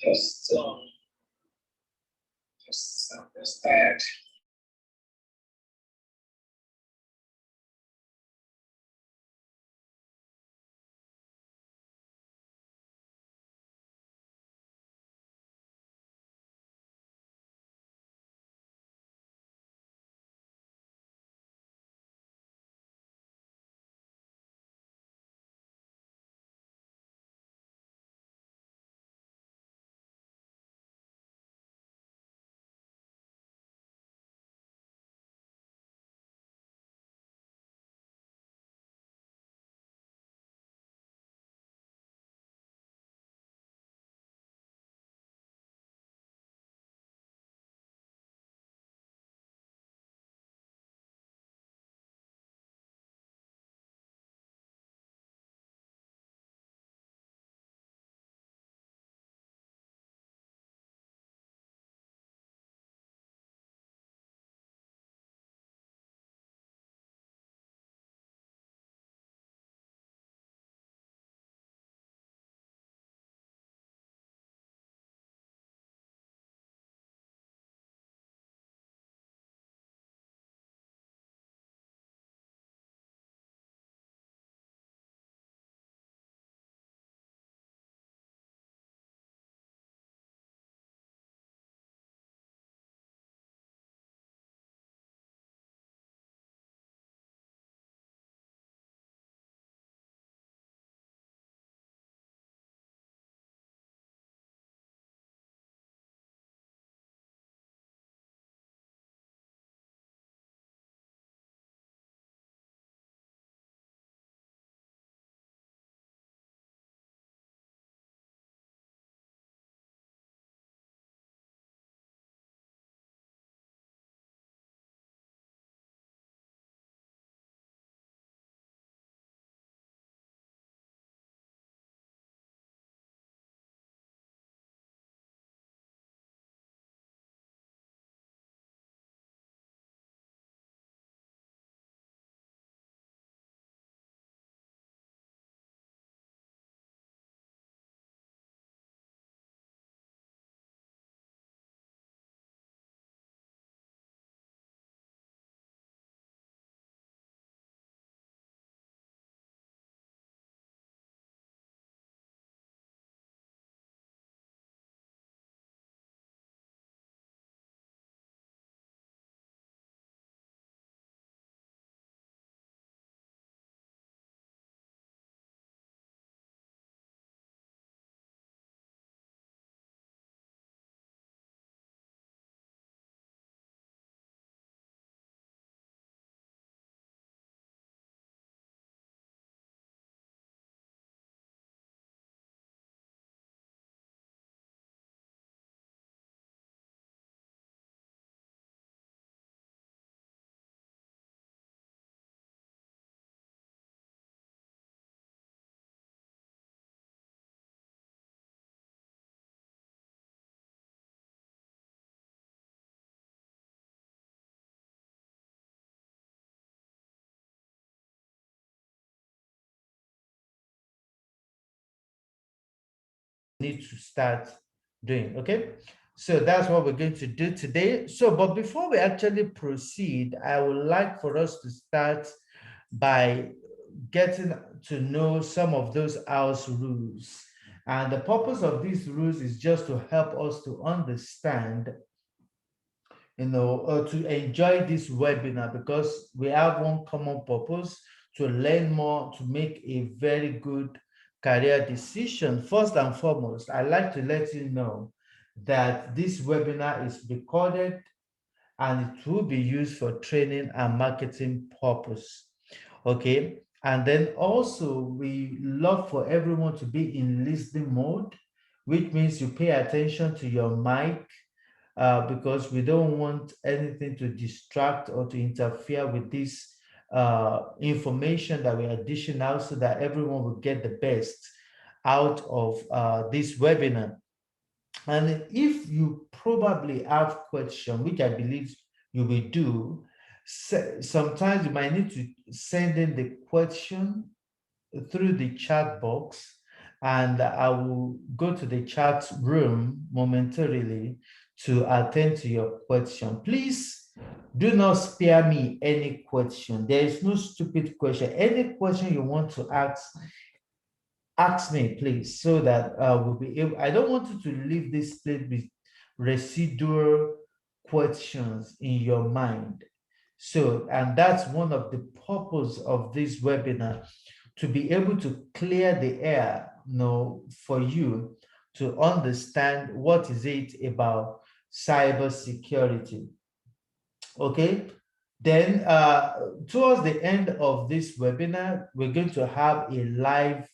Just start. Need to start doing. Okay. So that's what we're going to do today. So, but before we actually proceed, I would like for us to start by getting to know some of those house rules. And the purpose of these rules is just to help us to understand, to enjoy this webinar because we have one common purpose to learn more, to make a very good career decision. First and foremost, I'd like to let you know that this webinar is recorded and it will be used for training and marketing purpose. Okay. And then also we love for everyone to be in listening mode, which means you pay attention to your mic, because we don't want anything to distract or to interfere with this information that we are dishing out so that everyone will get the best out of this webinar. And if you probably have question, which I believe you will do, sometimes you might need to send in the question through the chat box. and I will go to the chat room momentarily to attend to your question. Please do not spare me any question. There is no stupid question. Any question you want to ask me, please, so that we'll be able. I don't want you to leave this place with residual questions in your mind. So, and that's one of the purpose of this webinar, to be able to clear the air, for you to understand what is it about cybersecurity. Okay. Then towards the end of this webinar, we're going to have a live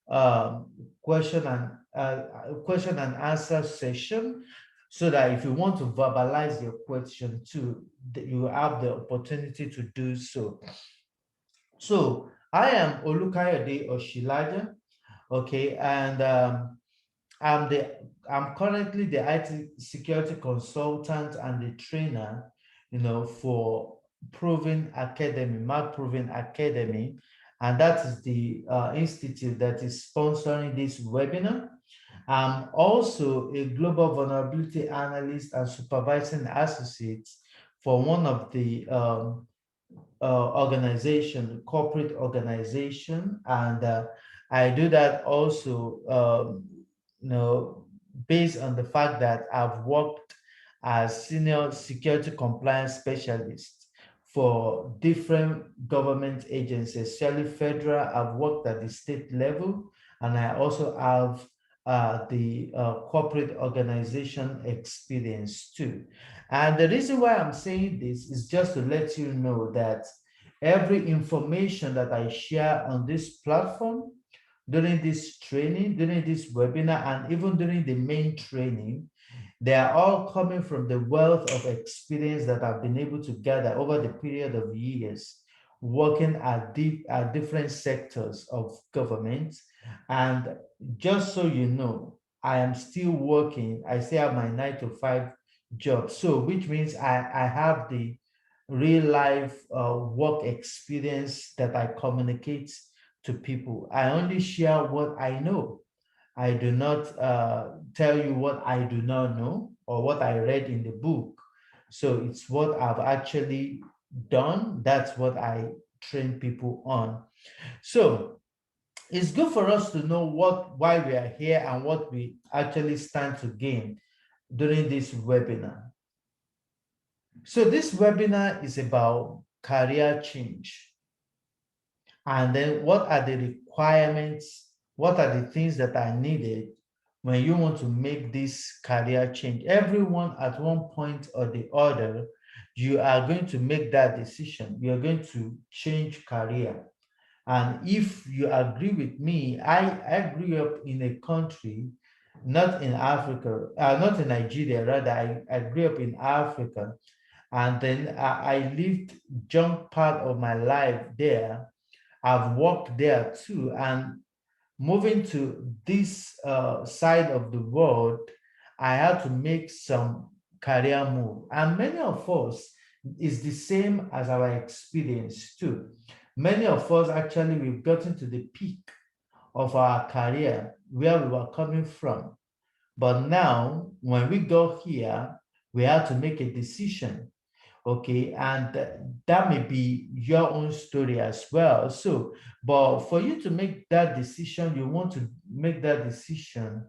um, question and answer session, so that if you want to verbalize your question too, you have the opportunity to do so. So I am Olukayode Oshilaja, okay, and I'm the I'm currently the IT security consultant and the trainer, for Proven Academy, Mark Proven Academy, and that is the institute that is sponsoring this webinar. I'm also a global vulnerability analyst and supervising associate for one of the organization, corporate organization, and I do that also, based on the fact that I've worked as senior security compliance specialist for different government agencies, especially federal. I've worked at the state level, and I also have the corporate organization experience too. And the reason why I'm saying this is just to let you know that every information that I share on this platform, during this training, during this webinar, and even during the main training, they are all coming from the wealth of experience that I've been able to gather over the period of years working at different sectors of government. And just so you know, I am still working. I still have my 9 to 5 job. So, which means I have the real life work experience that I communicate to people. I only share what I know. I do not tell you what I do not know or what I read in the book. So it's what I've actually done. That's what I train people on. So it's good for us to know why we are here and what we actually stand to gain during this webinar. So this webinar is about career change. And then what are the requirements? What are the things that are needed when you want to make this career change? Everyone at one point or the other, you are going to make that decision. You are going to change career. And if you agree with me, I grew up in a country, not in Africa, not in Nigeria, rather, I grew up in Africa. And then I lived junk part of my life there. I've worked there too. And moving to this side of the world, I had to make some career move. And many of us is the same as our experience too. Many of us actually, we've gotten to the peak of our career where we were coming from. But now, when we go here, we have to make a decision. Okay, and that may be your own story as well. So, but for you to make that decision, you want to make that decision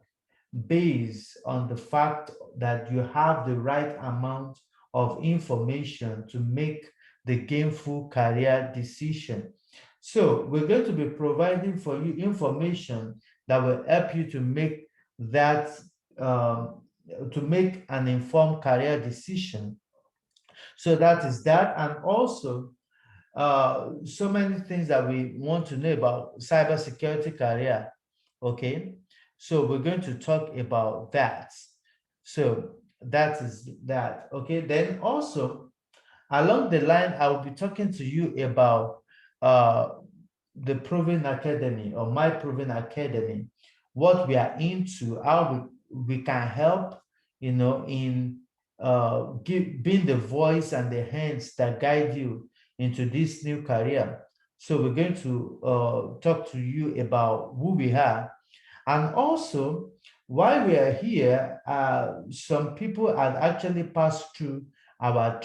based on the fact that you have the right amount of information to make the gainful career decision. So we're going to be providing for you information that will help you to make that to make an informed career decision. So that is that. And also so many things that we want to know about cybersecurity career. Okay, so we're going to talk about that. So that is that. Okay, then also along the line, I will be talking to you about uh, the Proven Academy or my Proven Academy, what we are into, how we can help, in being the voice and the hands that guide you into this new career. So we're going to talk to you about who we are And also, while we are here, some people had actually passed through our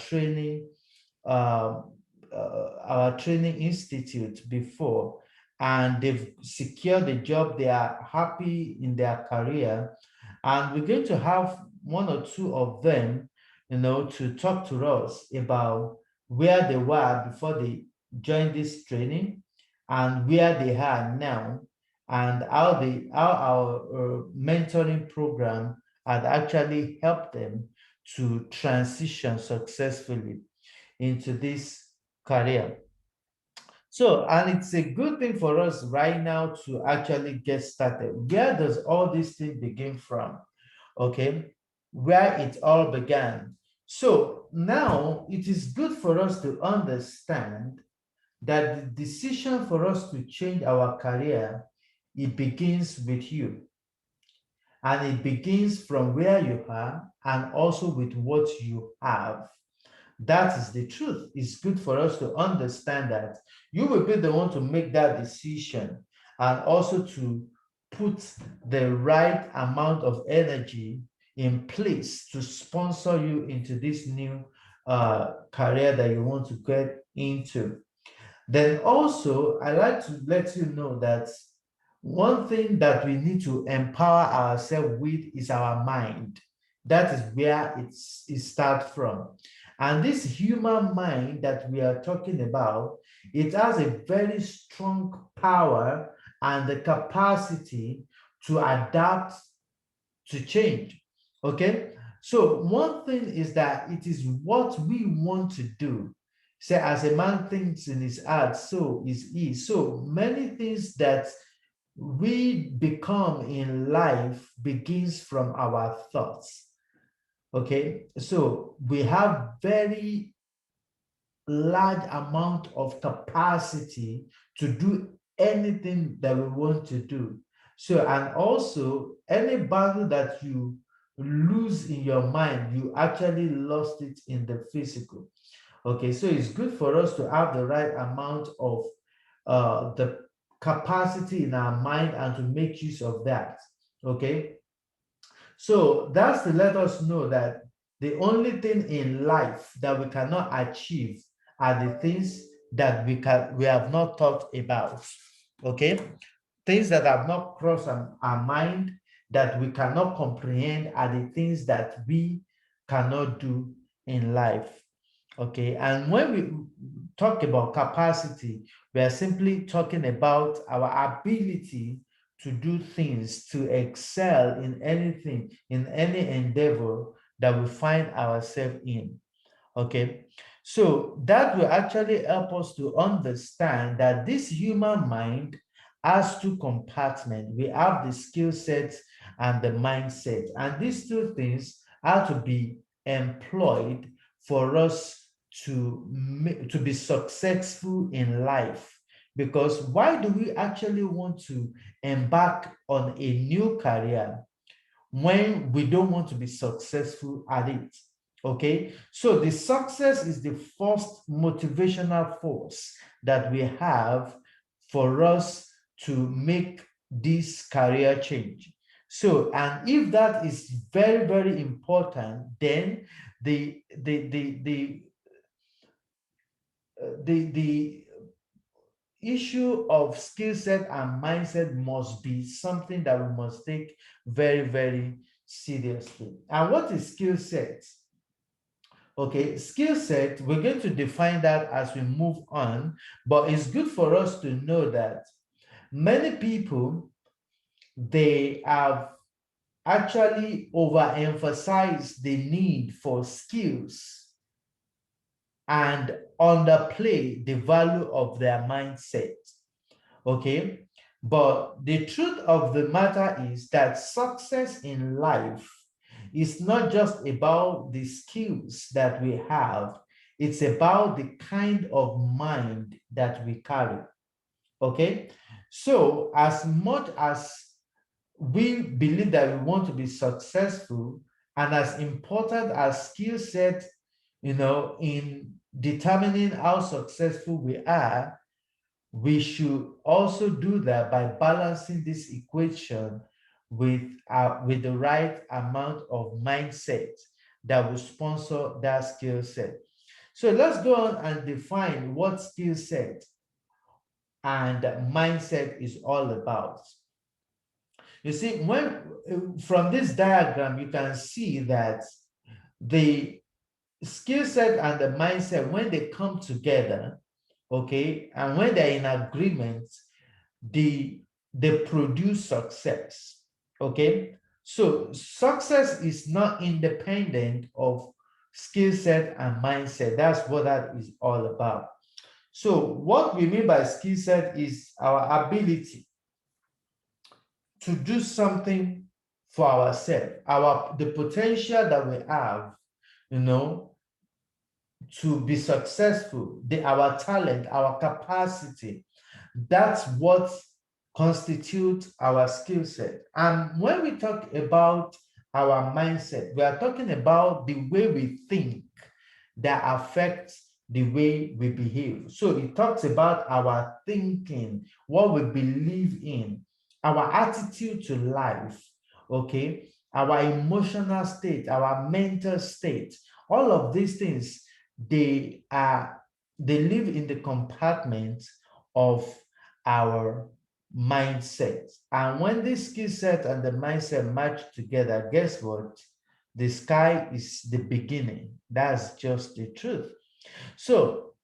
um, our training institute before, and they've secured a job. They are happy in their career, and we're going to have one or two of them, to talk to us about where they were before they joined this training and where they are now, and how our mentoring program had actually helped them to transition successfully into this career. So, and it's a good thing for us right now to actually get started. Where does all this thing begin from? Okay, where it all began. So now it is good for us to understand that the decision for us to change our career, it begins with you, and it begins from where you are and also with what you have. That is the truth. It's good for us to understand that you will be the one to make that decision, and also to put the right amount of energy in place to sponsor you into this new career that you want to get into. Then also, I like to let you know that one thing that we need to empower ourselves with is our mind. That is where it starts from. And this human mind that we are talking about, it has a very strong power and the capacity to adapt to change. Okay. So one thing is that it is what we want to do. Say, as a man thinks in his heart, so is he. So many things that we become in life begins from our thoughts. Okay. So we have very large amount of capacity to do anything that we want to do. So, and also any battle that you lose in your mind, you actually lost it in the physical. Okay, so it's good for us to have the right amount of the capacity in our mind and to make use of that. Okay, so that's to let us know that the only thing in life that we cannot achieve are the things that we have not thought about. Okay? Things that have not crossed our mind, that we cannot comprehend, are the things that we cannot do in life. Okay, and when we talk about capacity, we are simply talking about our ability to do things, to excel in anything, in any endeavor that we find ourselves in. Okay, so that will actually help us to understand that this human mind has two compartments. We have the skill set and the mindset, and these two things are to be employed for us to be successful in life. Because why do we actually want to embark on a new career when we don't want to be successful at it? Okay, so the success is the first motivational force that we have for us to make this career change. So, and if that is very, very important, then the issue of skill set and mindset must be something that we must take very, very seriously. And what is skill set? Okay, skill set, we're going to define that as we move on, but it's good for us to know that many people, they have actually overemphasized the need for skills and underplay the value of their mindset. Okay, but the truth of the matter is that success in life is not just about the skills that we have, it's about the kind of mind that we carry. Okay, so as much as we believe that we want to be successful, and as important as skill set, in determining how successful we are, we should also do that by balancing this equation with the right amount of mindset that will sponsor that skill set. So let's go on and define what skill set and mindset is all about. You see, when from this diagram, you can see that the skill set and the mindset, when they come together, okay, and when they're in agreement, they produce success. Okay, so success is not independent of skill set and mindset. That's what that is all about. So what we mean by skill set is our ability to do something for ourselves, the potential that we have, you know, to be successful, our talent, our capacity. That's what constitutes our skill set. And when we talk about our mindset, we are talking about the way we think that affects the way we behave. So it talks about our thinking, what we believe in, our attitude to life, okay, our emotional state, our mental state. All of these things, they live in the compartment of our mindset. And when this skill set and the mindset match together, guess what? The sky is the beginning. That's just the truth. So,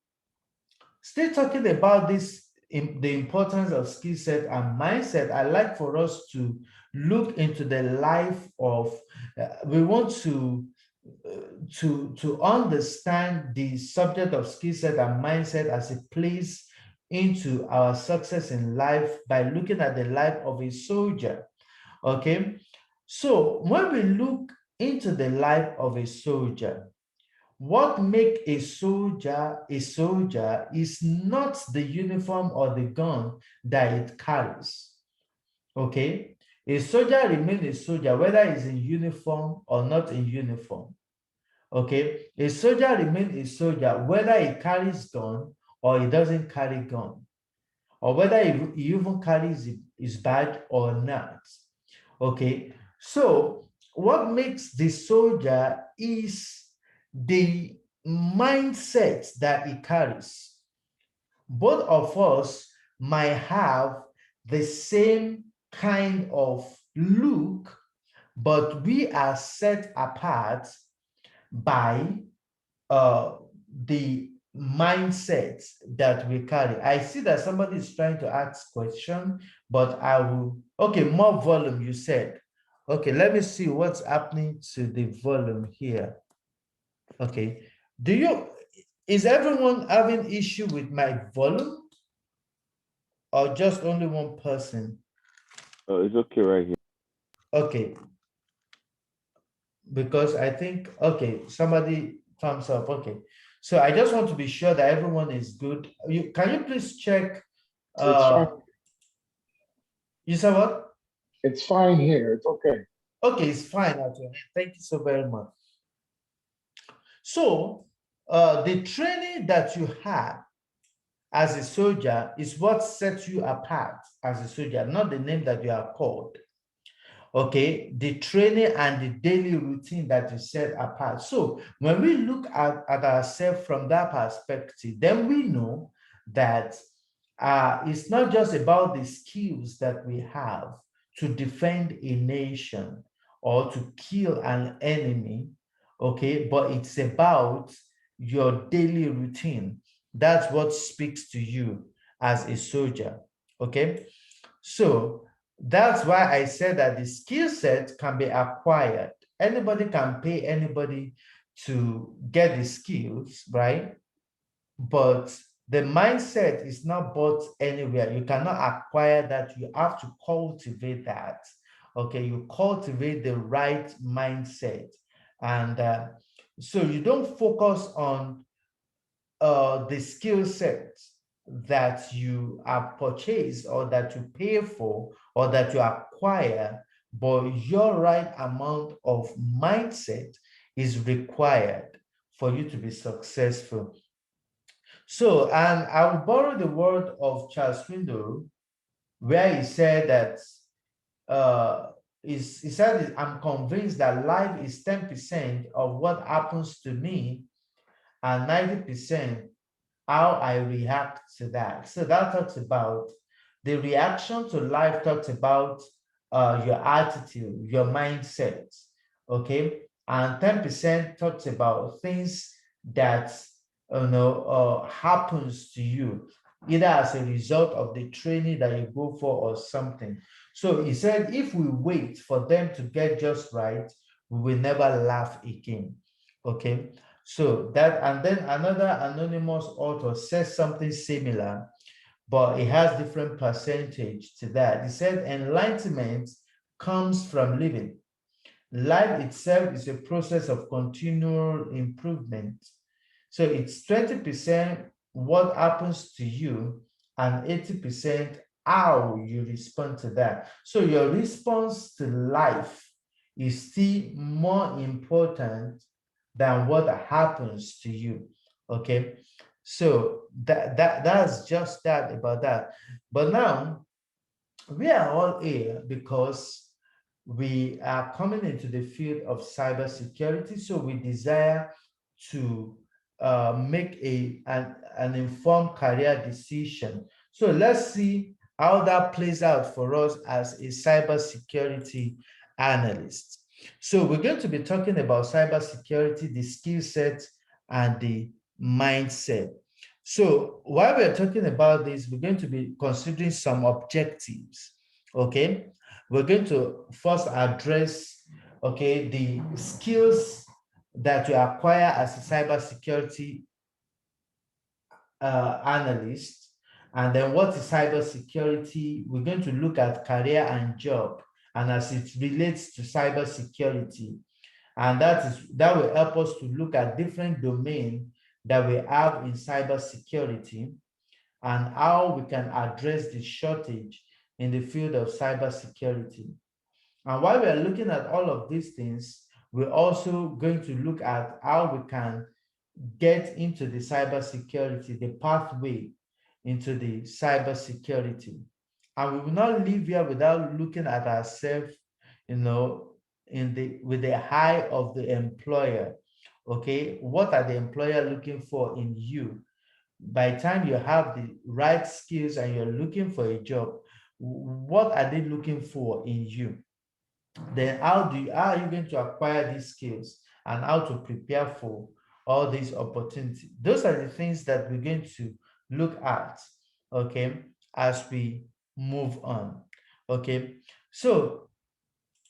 still talking about this, the importance of skill set and mindset, I'd like for us to look into the life of, we want to understand the subject of skill set and mindset as it plays into our success in life by looking at the life of a soldier. Okay, so when we look into the life of a soldier, what makes a soldier is not the uniform or the gun that it carries. Okay, a soldier remains a soldier whether he's in uniform or not in uniform. Okay, a soldier remains a soldier whether he carries gun or he doesn't carry gun, or whether he even carries his badge or not. Okay, so what makes the soldier is the mindset that he carries. Both of us might have the same kind of look, but we are set apart by the mindset that we carry. I see that somebody is trying to ask question, but I will, okay, more volume, you said. Okay, let me see what's happening to the volume here. Okay, is everyone having issue with my volume or just only one person? Oh, it's okay right here. Okay, because I think, okay, somebody thumbs up, okay. So I just want to be sure that everyone is good. Can you please check, It's fine. you said what? It's fine here. It's okay. Okay, it's fine, actually. Thank you so very much. So the training that you have as a soldier is what sets you apart as a soldier, not the name that you are called. Okay, the training and the daily routine that you set apart. So when we look at ourselves from that perspective, then we know that it's not just about the skills that we have to defend a nation or to kill an enemy, okay, but it's about your daily routine. That's what speaks to you as a soldier, okay? So that's why I said that the skill set can be acquired. Anybody can pay anybody to get the skills, right? But the mindset is not bought anywhere. You cannot acquire that. You have to cultivate that. Okay, you cultivate the right mindset. And so you don't focus on the skill set that you have purchased or that you pay for or that you acquire, but your right amount of mindset is required for you to be successful. So, and I will borrow the word of Charles Swindoll, where he said that he said, I'm convinced that life is 10% of what happens to me and 90% how I react to that. So that talks about the reaction to life, talks about your attitude, your mindset, okay? And 10% talks about things that happens to you, either as a result of the training that you go for or something. So he said, if we wait for them to get just right, we will never laugh again, okay? So that, and then another anonymous author says something similar, but it has different percentage to that. He said enlightenment comes from living. Life itself is a process of continual improvement. So it's 20% what happens to you and 80% how you respond to that. So your response to life is still more important than what happens to you. Okay. So that's just that about that. But now we are all here because we are coming into the field of cybersecurity. So we desire to make an informed career decision. So let's see how that plays out for us as a cybersecurity analyst. So we're going to be talking about cybersecurity, the skill set, and the mindset. So while we're talking about this, we're going to be considering some objectives, okay? We're going to first address, okay, the skills that you acquire as a cybersecurity analyst. And then what is cybersecurity? We're going to look at career and job, and as it relates to cybersecurity. And that will help us to look at different domains that we have in cybersecurity and how we can address the shortage in the field of cybersecurity. And while we are looking at all of these things, we're also going to look at how we can get into the cybersecurity, the pathway into the cybersecurity. And we will not live here without looking at ourselves, with the eye of the employer. Okay, what are the employer looking for in you? By the time you have the right skills and you're looking for a job, what are they looking for in you? Then how are you going to acquire these skills and how to prepare for all these opportunities? Those are the things that we're going to look at, okay, as we move on. Okay, so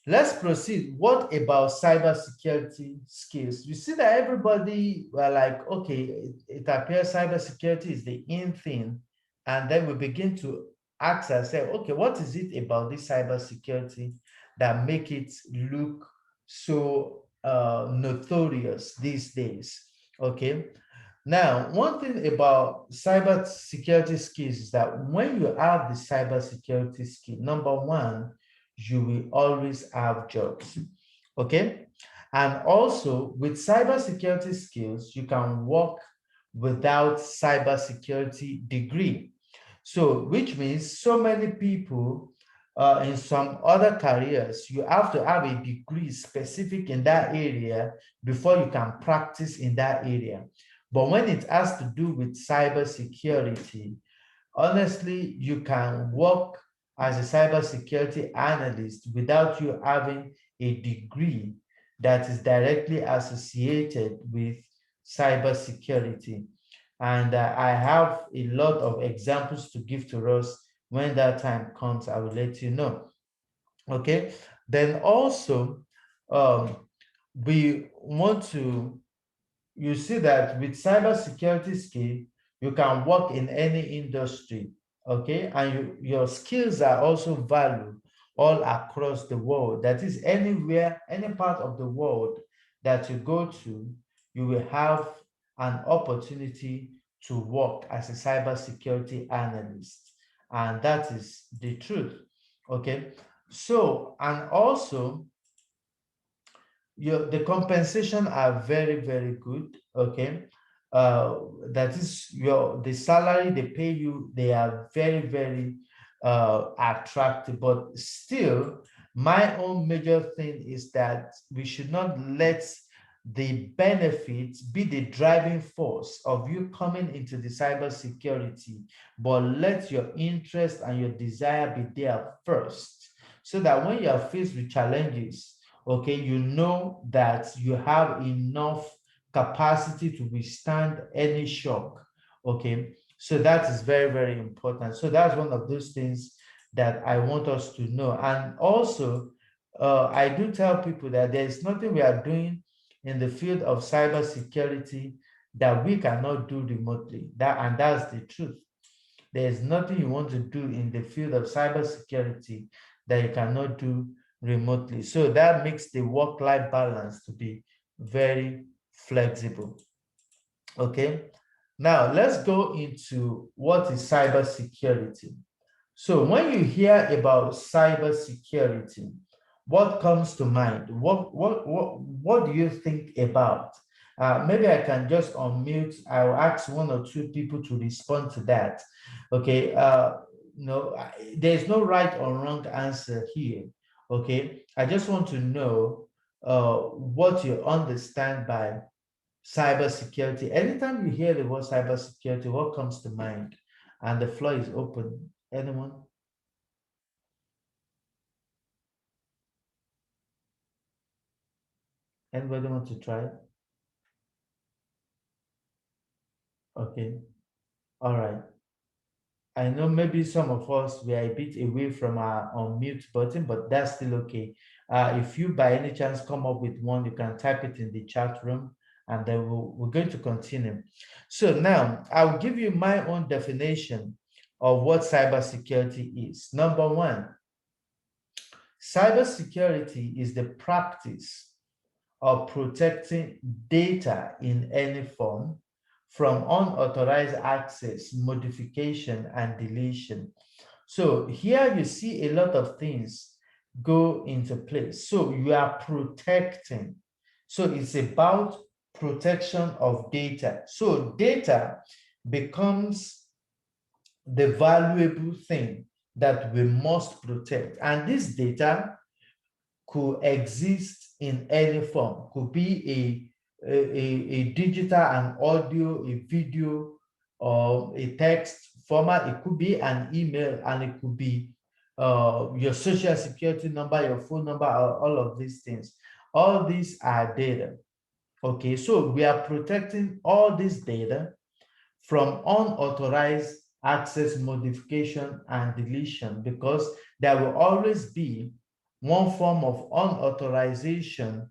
let's proceed. What about cybersecurity skills? You see that everybody were like, okay, it appears cybersecurity is the in thing. And then we begin to ask ourselves, okay, what is it about this cybersecurity that make it look so notorious these days? Okay. Now, one thing about cybersecurity skills is that when you have the cybersecurity skill, number one, you will always have jobs, okay? And also with cybersecurity skills, you can work without cybersecurity degree. So, which means so many people in some other careers, you have to have a degree specific in that area before you can practice in that area. But when it has to do with cybersecurity, honestly, you can work as a cybersecurity analyst without you having a degree that is directly associated with cybersecurity. And I have a lot of examples to give to us. When that time comes, I will let you know. Okay. Then also, we want to, you see that with cybersecurity skill, you can work in any industry, okay? And your skills are also valued all across the world. That is, anywhere, any part of the world that you go to, you will have an opportunity to work as a cybersecurity analyst. And that is the truth, okay? So, and also, the compensation are very, very good, okay? That is the salary they pay you, they are very, very attractive, but still My own major thing is that we should not let the benefits be the driving force of you coming into the cybersecurity, but let your interest and your desire be there first, so that when you are faced with challenges, okay, you know that you have enough capacity to withstand any shock, okay? So that is very, very important. So that's one of those things that I want us to know. And also, I do tell people that there is nothing we are doing in the field of cybersecurity that we cannot do remotely. And that's the truth. There is nothing you want to do in the field of cybersecurity that you cannot do remotely. So that makes the work-life balance to be very flexible. Okay. Now let's go into what is cybersecurity. So when you hear about cybersecurity, what comes to mind? What do you think about? Maybe I can just unmute. I'll ask one or two people to respond to that. Okay. No, there's no right or wrong answer here. Okay. I just want to know what you understand by cybersecurity. Anytime you hear the word cybersecurity, what comes to mind? And the floor is open. Anyone? Anybody want to try? Okay. All right. I know maybe some of us we are a bit away from our unmute button, but that's still okay. If you by any chance come up with one, you can type it in the chat room, and then we're going to continue. So now I'll give you my own definition of what cybersecurity is. Number one, cybersecurity is the practice of protecting data in any form from unauthorized access, modification, and deletion. So here you see a lot of things go into place. So you are protecting. So it's about protection of data. So data becomes the valuable thing that we must protect. And this data could exist in any form, could be a digital, an audio, a video, or a text format. It could be an email, and it could be your social security number, your phone number, all of these things. All these are data. Okay, so we are protecting all this data from unauthorized access, modification, and deletion, because there will always be one form of unauthorization,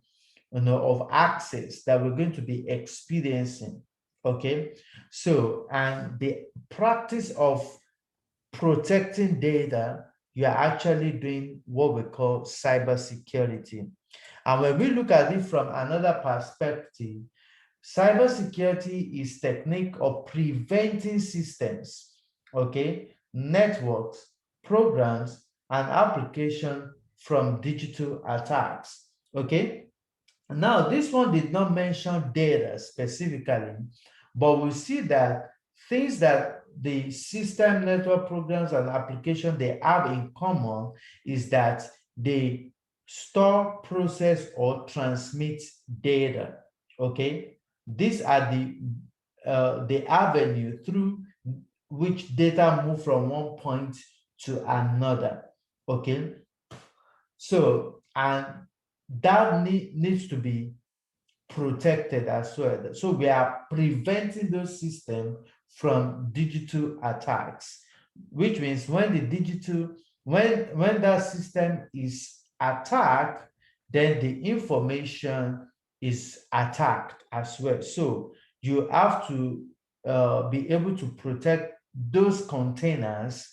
of access that we're going to be experiencing. Okay, so and the practice of protecting data, you are actually doing what we call cybersecurity. And when we look at it from another perspective, cybersecurity is technique of preventing systems, okay, networks, programs, and application from digital attacks, okay? Now, this one did not mention data specifically, but we see that things that the system, network, programs, and application they have in common is that they store, process, or transmit data, okay? These are the avenue through which data move from one point to another, okay? So, and that needs to be protected as well. So we are preventing those systems from digital attacks, which means when the digital, when that system is attacked, then the information is attacked as well. So you have to be able to protect those containers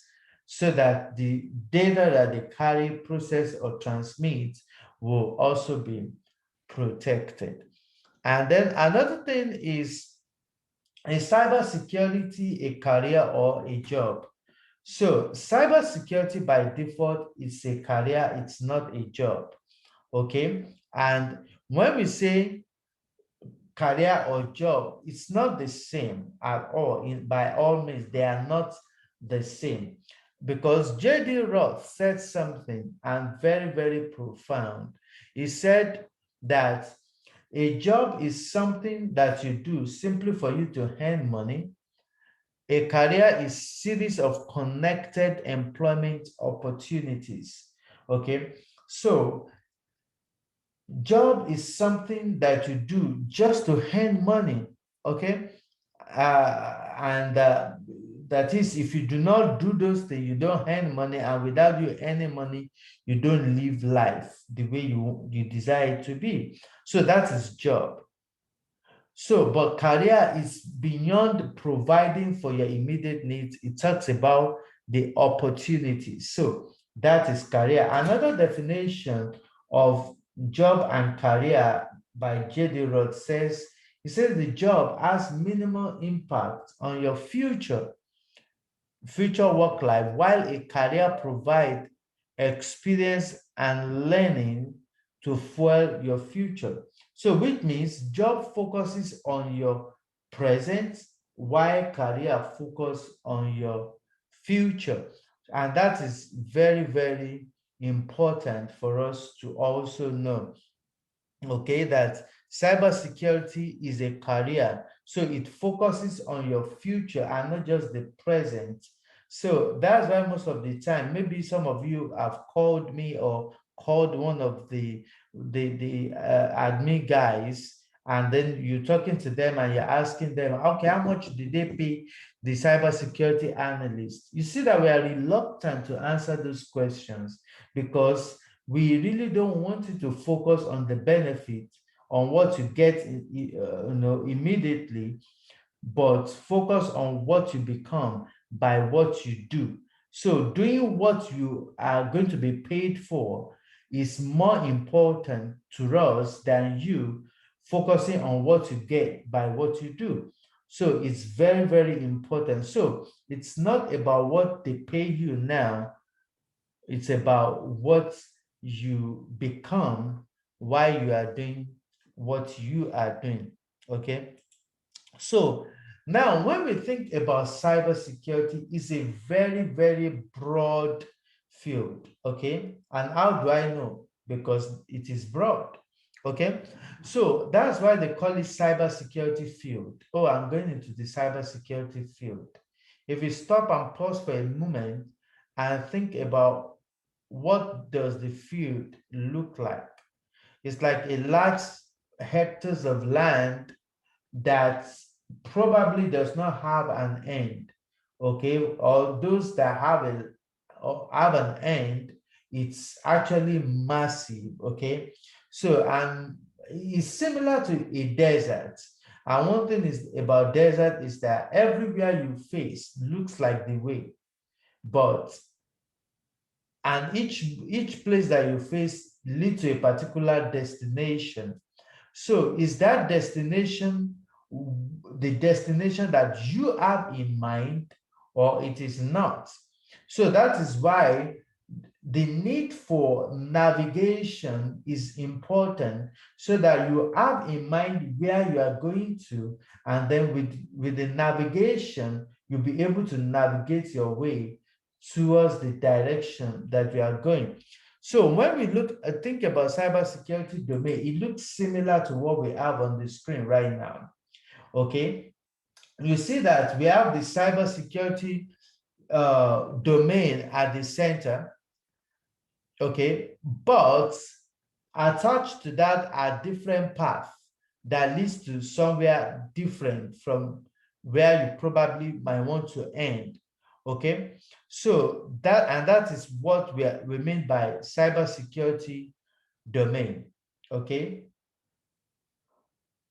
so that the data that they carry, process, or transmit will also be protected. And then another thing is cybersecurity a career or a job? So cybersecurity by default is a career, it's not a job, okay? And when we say career or job, it's not the same at all. By all means, they are not the same. because J.D. Roth said something and very, very profound. He said that a job is something that you do simply for you to earn money. A career is series of connected employment opportunities. Okay, so job is something that you do just to earn money. Okay, and that is, if you do not do those things, you don't earn money, and without you earning money, you don't live life the way you desire it to be. So that is job. So, but career is beyond providing for your immediate needs. It talks about the opportunities. So that is career. Another definition of job and career by J.D. Roth says, he says the job has minimal impact on your future work life, while a career provides experience and learning to fuel your future. So which means job focuses on your present, while career focus on your future. And that is very, very important for us to also know, okay, that cybersecurity is a career. So it focuses on your future and not just the present. So that's why most of the time, maybe some of you have called me or called one of the admin guys, and then you're talking to them and you're asking them, okay, how much did they pay the cybersecurity analyst? You see that we are reluctant to answer those questions because we really don't want you to focus on the benefit, on what you get immediately, but focus on what you become by what you do. So doing what you are going to be paid for is more important to us than you focusing on what you get by what you do. So it's very, very important. So it's not about what they pay you now, it's about what you become while you are doing what you are doing. Okay. So now when we think about cybersecurity, it's a very, very broad field. Okay. And how do I know? Because it is broad. Okay. So that's why they call it cybersecurity field. Oh, I'm going into the cybersecurity field. If you stop and pause for a moment and think about what does the field look like? It's like a large hectares of land that probably does not have an end, okay? Or those that have an end, it's actually massive, okay? So, and it's similar to a desert. And one thing is about desert is that everywhere you face looks like the way, but and each place that you face lead to a particular destination. So is that destination the destination that you have in mind, or it is not? So that is why the need for navigation is important, so that you have in mind where you are going to, and then with the navigation, you'll be able to navigate your way towards the direction that you are going. So when we think about cybersecurity domain, it looks similar to what we have on the screen right now. Okay, you see that we have the cybersecurity domain at the center. Okay, but attached to that are different paths that leads to somewhere different from where you probably might want to end. Okay, so that is what we mean by cybersecurity domain. Okay,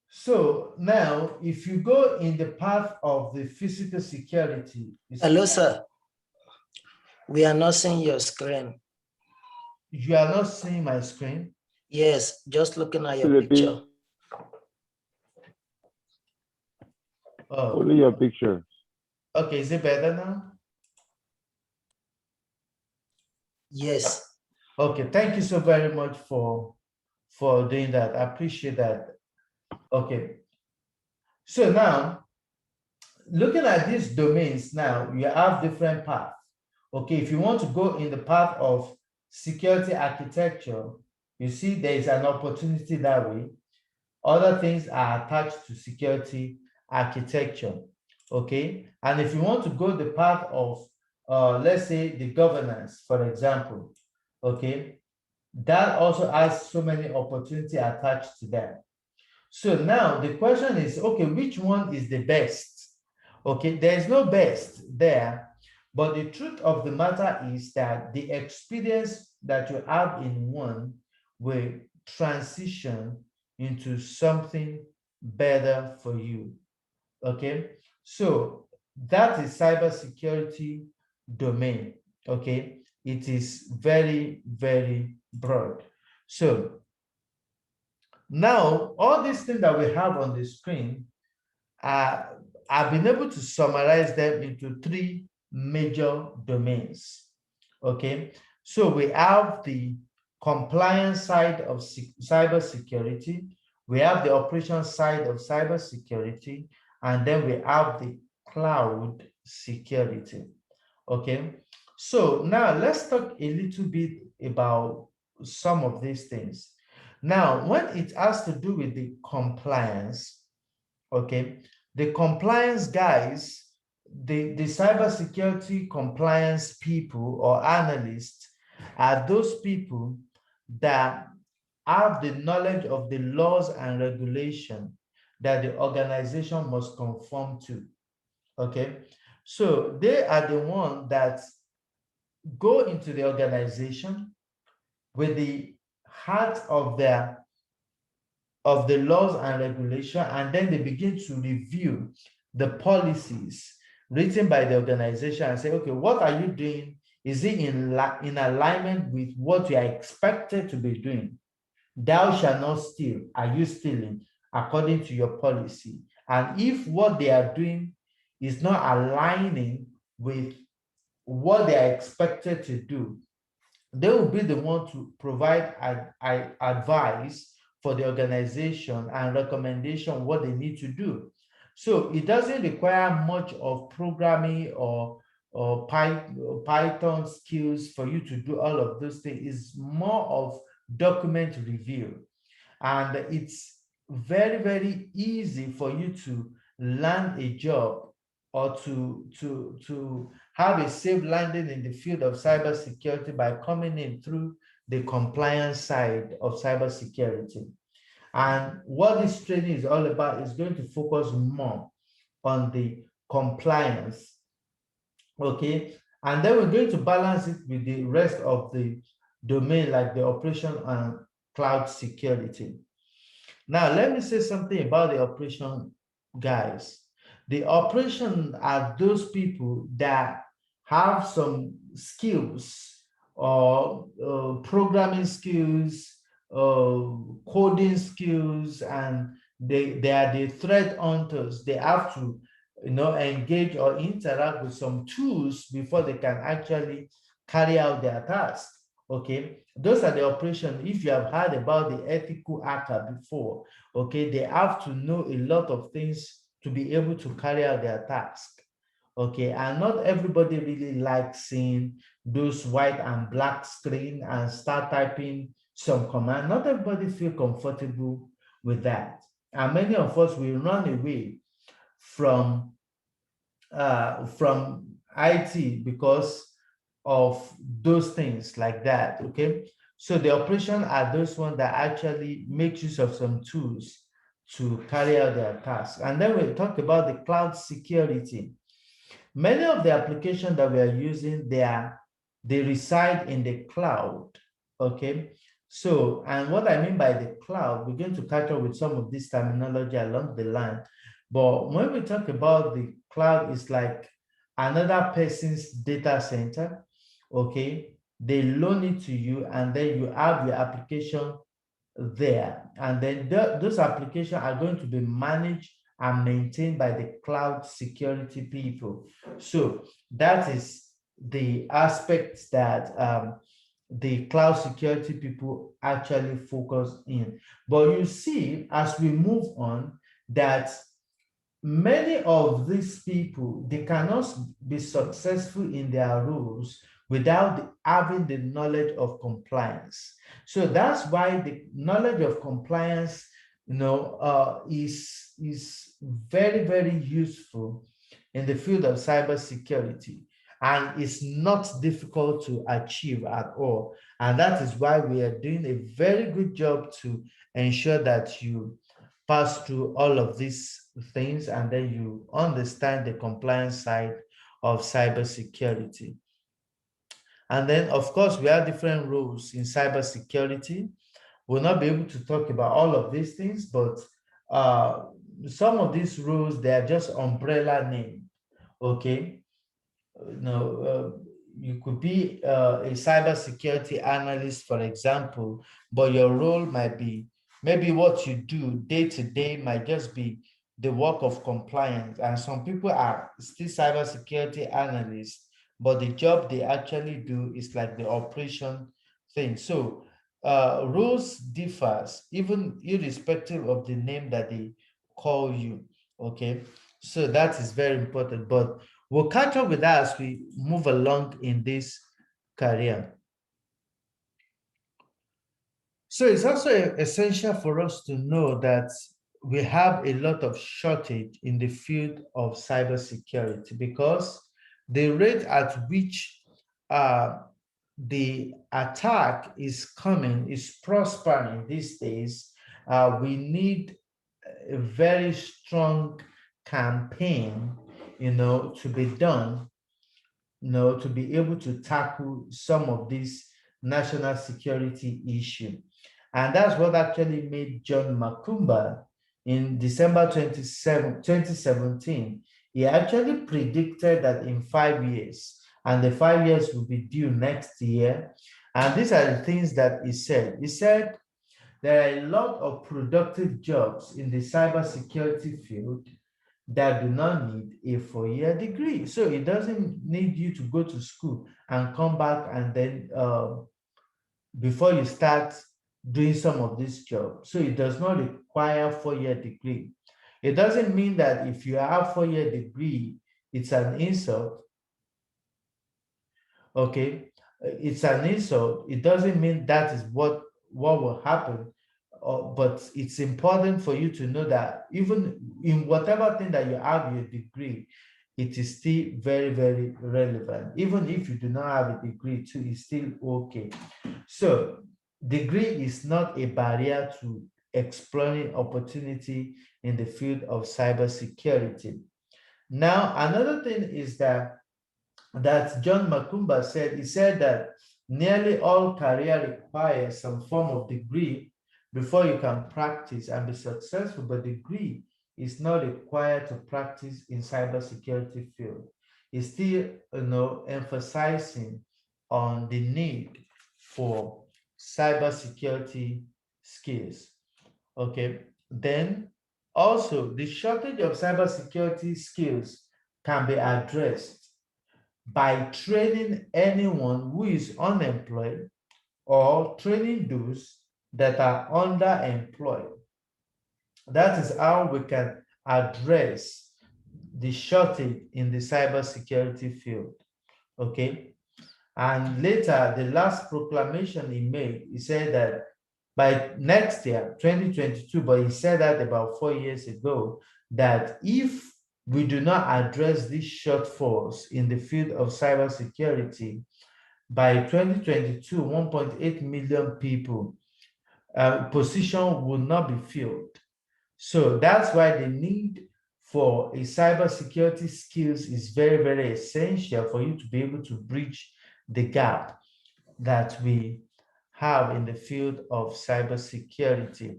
so now if you go in the path of the physical security. Hello, sir. We are not seeing your screen. You are not seeing my screen? Yes, just looking at your picture. Oh. Only your picture. Okay, is it better now? Yes. Okay, thank you so very much for doing that. I appreciate that. Okay. So now, looking at these domains now, you have different paths. Okay, if you want to go in the path of security architecture, you see there is an opportunity that way. Other things are attached to security architecture. Okay, and if you want to go the path of, let's say, the governance, for example, okay, that also has so many opportunities attached to that. So now the question is, okay, which one is the best? Okay, there is no best there, but the truth of the matter is that the experience that you have in one will transition into something better for you. Okay, so that is cybersecurity domain. Okay, it is very, very broad. So now all these things that we have on the screen, I've been able to summarize them into three major domains. Okay, so we have the compliance side of cybersecurity, we have the operation side of cybersecurity, and then we have the cloud security. Okay, so now let's talk a little bit about some of these things. Now, when it has to do with the compliance, okay, the compliance guys, the cybersecurity compliance people or analysts are those people that have the knowledge of the laws and regulation that the organization must conform to. Okay, so they are the ones that go into the organization with the heart of the laws and regulation, and then they begin to review the policies written by the organization and say, okay, what are you doing? Is it in alignment with what you are expected to be doing? Thou shalt not steal. Are you stealing according to your policy? And if what they are doing is not aligning with what they are expected to do, they will be the one to provide advice for the organization and recommendation what they need to do. So it doesn't require much of programming or Python skills for you to do all of those things. It's more of document review. And it's very, very easy for you to land a job or to have a safe landing in the field of cybersecurity by coming in through the compliance side of cybersecurity. And what this training is all about is going to focus more on the compliance, okay? And then we're going to balance it with the rest of the domain, like the operation and cloud security. Now, let me say something about the operation guys. The operation are those people that have some skills or programming skills, coding skills, and they are the threat hunters. They have to, engage or interact with some tools before they can actually carry out their task. Okay, those are the operation. If you have heard about the ethical hacker before, okay, they have to know a lot of things to be able to carry out their task. Okay, and not everybody really likes seeing those white and black screen and start typing some command. Not everybody feel comfortable with that. And many of us will run away from IT because of those things like that. Okay, so the operation are those ones that actually make use of some tools to carry out their tasks. And then we talk about the cloud security. Many of the applications that we are using, they reside in the cloud. Okay, so, and what I mean by the cloud, we're going to catch up with some of this terminology along the line. But when we talk about the cloud, it's like another person's data center. Okay, they loan it to you, and then you have your application there, and then those applications are going to be managed and maintained by the cloud security people. So that is the aspects that the cloud security people actually focus in. But you see, as we move on, that many of these people, they cannot be successful in their roles without having the knowledge of compliance. So that's why the knowledge of compliance, is very, very useful in the field of cybersecurity, and it's not difficult to achieve at all. And that is why we are doing a very good job to ensure that you pass through all of these things and then you understand the compliance side of cybersecurity. And then, of course, we have different roles in cybersecurity. We'll not be able to talk about all of these things, but some of these roles, they are just umbrella name, okay? You could be a cybersecurity analyst, for example, but your role might be, maybe what you do day to day might just be the work of compliance. And some people are still cybersecurity analysts, but the job they actually do is like the operation thing. So roles differs, even irrespective of the name that they call you, okay? So that is very important. But we'll catch up with that as we move along in this career. So it's also essential for us to know that we have a lot of shortage in the field of cybersecurity because the rate at which the attack is coming, is prospering these days. We need a very strong campaign, to be done, to be able to tackle some of these national security issue. And that's what actually made John Macumba in December 2017. He actually predicted that in 5 years, and the 5 years will be due next year. And these are the things that he said. He said, there are a lot of productive jobs in the cybersecurity field that do not need a 4-year degree. So it doesn't need you to go to school and come back and then before you start doing some of this job. So it does not require 4-year degree. It doesn't mean that if you have 4-year degree, it's an insult. Okay, it's an insult. It doesn't mean that is what will happen. But it's important for you to know that even in whatever thing that you have your degree, it is still very, very relevant. Even if you do not have a degree too, it's still okay. So degree is not a barrier to exploring opportunity in the field of cybersecurity. Now, another thing is that John Macumba said, he said that nearly all career requires some form of degree before you can practice and be successful, but degree is not required to practice in cybersecurity field. It's still, emphasizing on the need for cybersecurity skills. Okay, then also the shortage of cybersecurity skills can be addressed by training anyone who is unemployed or training those that are underemployed. That is how we can address the shortage in the cybersecurity field. Okay. And later, the last proclamation he made, he said that by next year, 2022, but he said that about 4 years ago, that if we do not address these shortfalls in the field of cybersecurity, by 2022, 1.8 million people position will not be filled. So that's why the need for a cybersecurity skills is very, very essential for you to be able to bridge the gap that we have in the field of cybersecurity.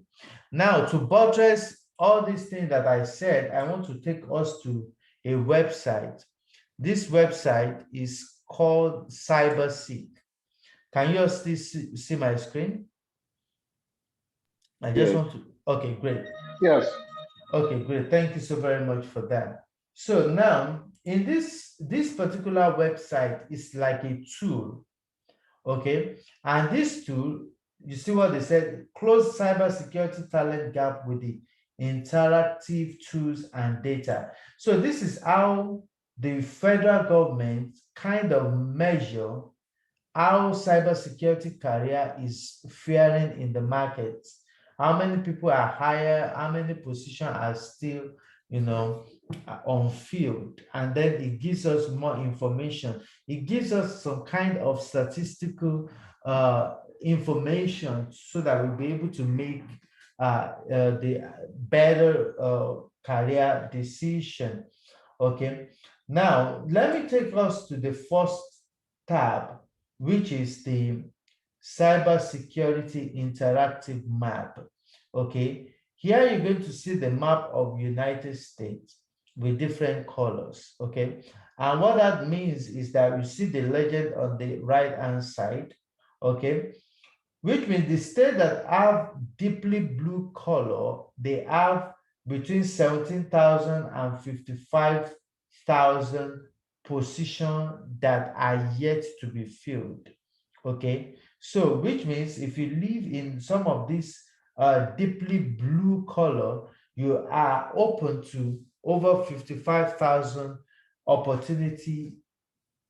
Now, to buttress all these things that I said, I want to take us to a website. This website is called CyberSeek. Can you still see my screen? I just want to, okay, great. Yes. Okay, great. Thank you so very much for that. So now, in this particular website is like a tool, okay? And this tool, you see what they said, close cybersecurity talent gap with the interactive tools and data. So this is how the federal government kind of measure how cybersecurity career is faring in the market. How many people are hired, how many positions are still, on field. And then it gives us more information. It gives us some kind of statistical information so that we'll be able to make the better career decision. Okay. Now, let me take us to the first tab, which is the cybersecurity interactive map. Okay, here you're going to see the map of United States with different colors. Okay, and what that means is that you see the legend on the right hand side. Okay, which means the states that have deeply blue color, they have between 17,000 and 55,000 positions that are yet to be filled. Okay, so which means if you live in some of these deeply blue color, you are open to over 55,000 opportunity,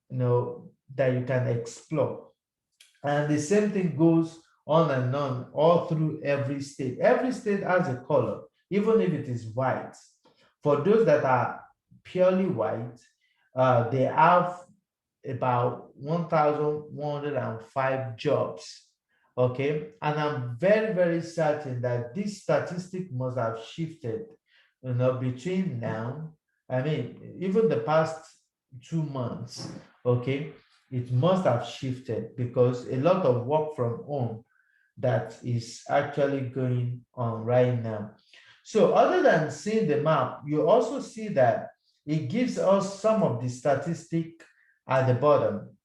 that you can explore. And the same thing goes on and on all through every state. Every state has a color, even if it is white. For those that are purely white, they have about 1,105 jobs. Okay, and I'm very, very certain that this statistic must have shifted, between now, I mean, even the past 2 months. Okay, it must have shifted because a lot of work from home that is actually going on right now. So other than seeing the map, you also see that it gives us some of the statistic at the bottom,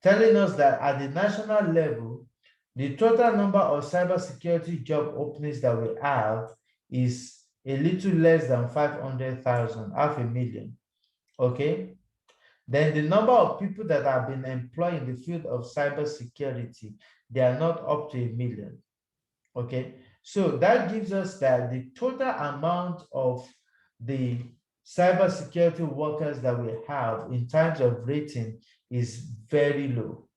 telling us that at the national level, the total number of cybersecurity job openings that we have is a little less than 500,000, 500,000. Okay. Then the number of people that have been employed in the field of cybersecurity, they are not up to 1 million. Okay, so that gives us that the total amount of the cybersecurity workers that we have in terms of rating is very low.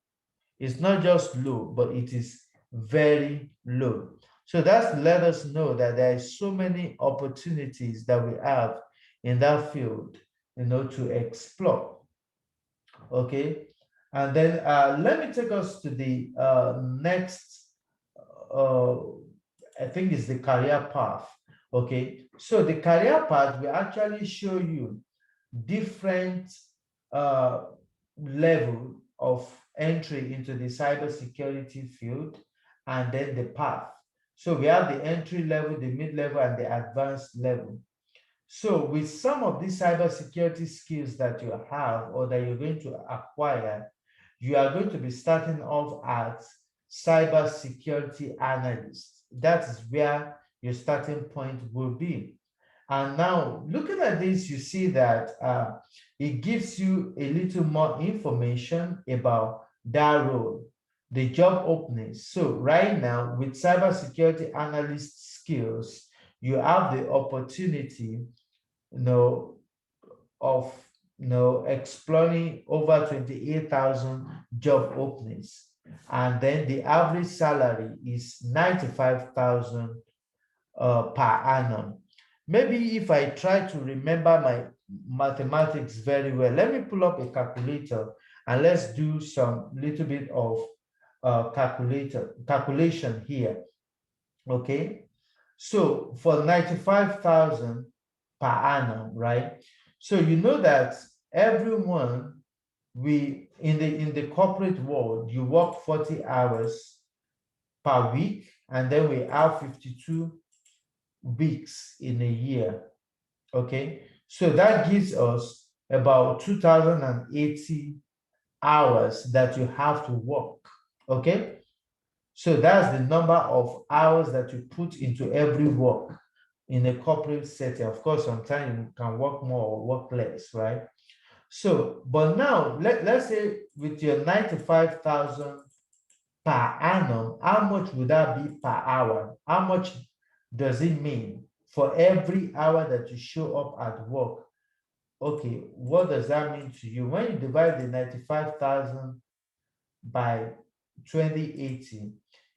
It's not just low, but it is very low. So that's let us know that there is so many opportunities that we have in that field, to explore. Okay, and then let me take us to the next, I think it's the career path. Okay, so the career path will actually show you different level of entry into the cybersecurity field, and then the path. So we have the entry level, the mid-level, and the advanced level. So with some of these cybersecurity skills that you have or that you're going to acquire, you are going to be starting off as cybersecurity analyst. That is where your starting point will be. And now looking at this, you see that it gives you a little more information about that role, the job openings. So right now with cybersecurity analyst skills, you have the opportunity, of exploring over 28,000 job openings. And then the average salary is 95,000 per annum. Maybe if I try to remember my mathematics very well, let me pull up a calculator and let's do some little bit of calculation here. Okay, so for 95,000 per annum, right? So you know that everyone, we in the corporate world, you work 40 hours per week, and then we have 52 weeks in a year. Okay, so that gives us about 2,080 hours that you have to work. Okay, so that's the number of hours that you put into every work in a corporate setting. Of course, sometimes you can work more or work less, right? So, but now let's say with your 95,000 per annum, how much would that be per hour? How much does it mean for every hour that you show up at work. Okay, what does that mean to you? When you divide the 95,000 by 2080,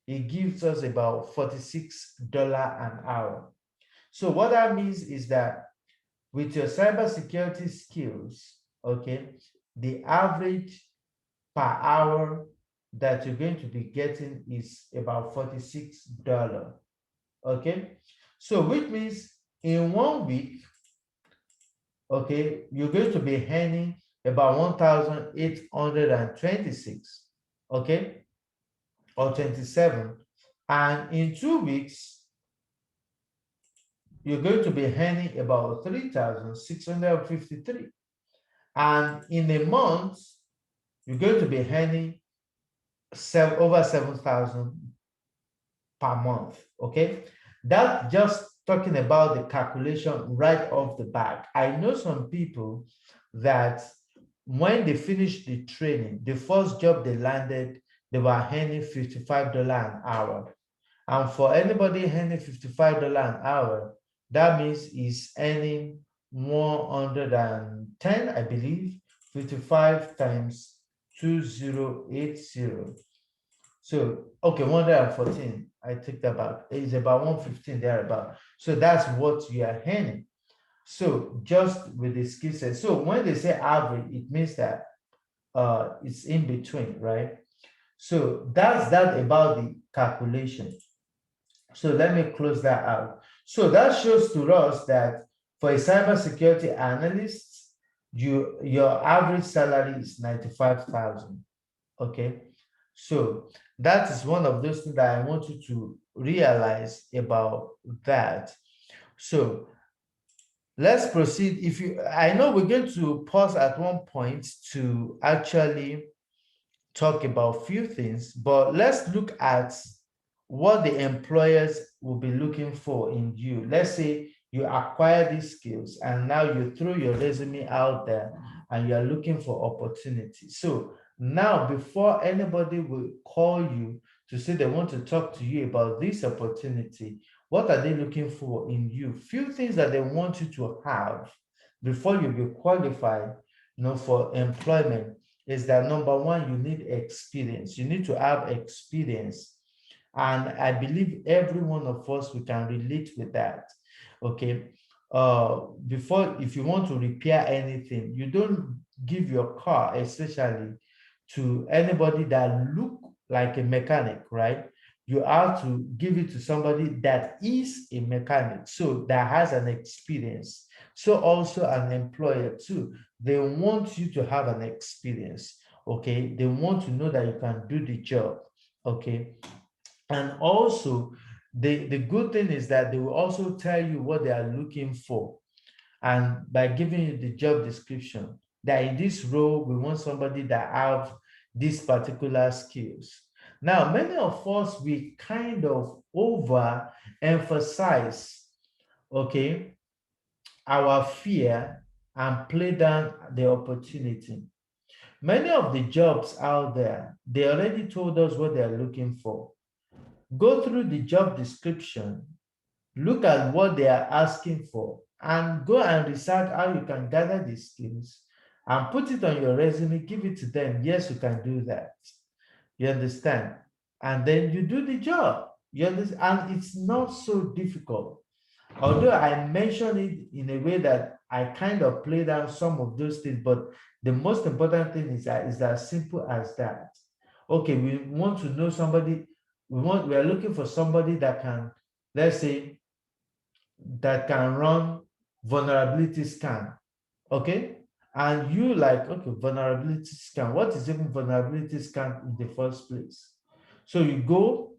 it gives us about $46 an hour. So what that means is that with your cybersecurity skills, okay, the average per hour that you're going to be getting is about $46. Okay, so which means in 1 week, okay, you're going to be earning about 1,826, okay, or 27. And in 2 weeks, you're going to be earning about 3,653. And in a month, you're going to be earning over 7,000 per month, okay? That just talking about the calculation right off the bat. I know some people that when they finished the training, the first job they landed, they were earning $55 an hour. And for anybody earning $55 an hour, that means he's earning 110, I believe, 55 times 2080. So, okay, 114, I take that back. It's about 115 thereabout. So that's what you are earning. So just with the skill set. So when they say average, it means that it's in between, right? So that's that about the calculation. So let me close that out. So that shows to us that for a cybersecurity analyst, your average salary is 95,000. Okay. So that is one of those things that I want you to realize about that. So let's proceed. I know we're going to pause at one point to actually talk about a few things, but let's look at what the employers will be looking for in you. Let's say you acquire these skills and now you throw your resume out there and you're looking for opportunities. So now, before anybody will call you to say they want to talk to you about this opportunity, what are they looking for in you? Few things that they want you to have before you be qualified, for employment is that number one, you need experience. You need to have experience. And I believe every one of us, we can relate with that. Okay. If you want to repair anything, you don't give your car, especially to anybody that look like a mechanic, right? You have to give it to somebody that is a mechanic, so that has an experience. So also an employer too, they want you to have an experience, okay? They want to know that you can do the job, okay? And also, the good thing is that they will also tell you what they are looking for. And by giving you the job description, that in this role, we want somebody that have these particular skills. Now, many of us, we kind of overemphasize, okay, our fear and play down the opportunity. Many of the jobs out there, they already told us what they're looking for. Go through the job description, look at what they are asking for, and go and research how you can gather the skills and put it on your resume, give it to them. Yes, you can do that. You understand? And then you do the job. You understand? And it's not so difficult. Although I mentioned it in a way that I kind of played out some of those things, but the most important thing is that it's as simple as that. Okay, we want to know somebody, we are looking for somebody that can, let's say, that can run vulnerability scan. Okay. And you like, okay, vulnerability scan. What is even vulnerability scan in the first place? So you go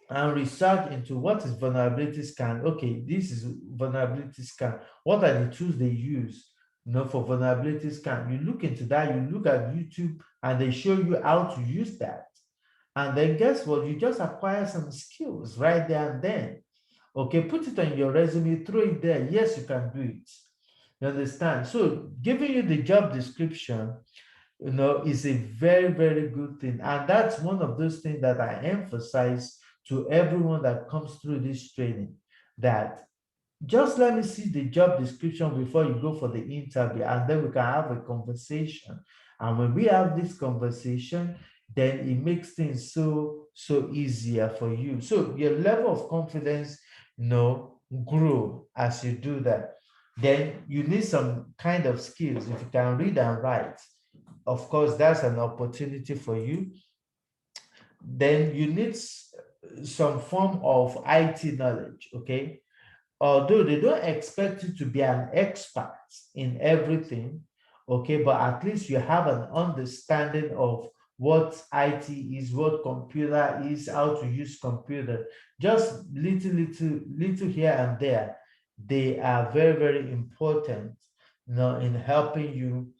and research into what is vulnerability scan. Okay, this is vulnerability scan. What are the tools they use, for vulnerability scan? You look into that, you look at YouTube, and they show you how to use that. And then guess what? You just acquire some skills right there and then. Okay, put it on your resume, throw it there. Yes, you can do it. You understand? So giving you the job description, is a very, very good thing. And that's one of those things that I emphasize to everyone that comes through this training, that just let me see the job description before you go for the interview, and then we can have a conversation. And when we have this conversation, then it makes things so easier for you. So your level of confidence, grow as you do that. Then you need some kind of skills. If you can read and write, of course, that's an opportunity for you. Then you need some form of IT knowledge, okay? Although they don't expect you to be an expert in everything, okay, but at least you have an understanding of what IT is, what computer is, how to use computer. Just little here and there. They are very, very important, in helping you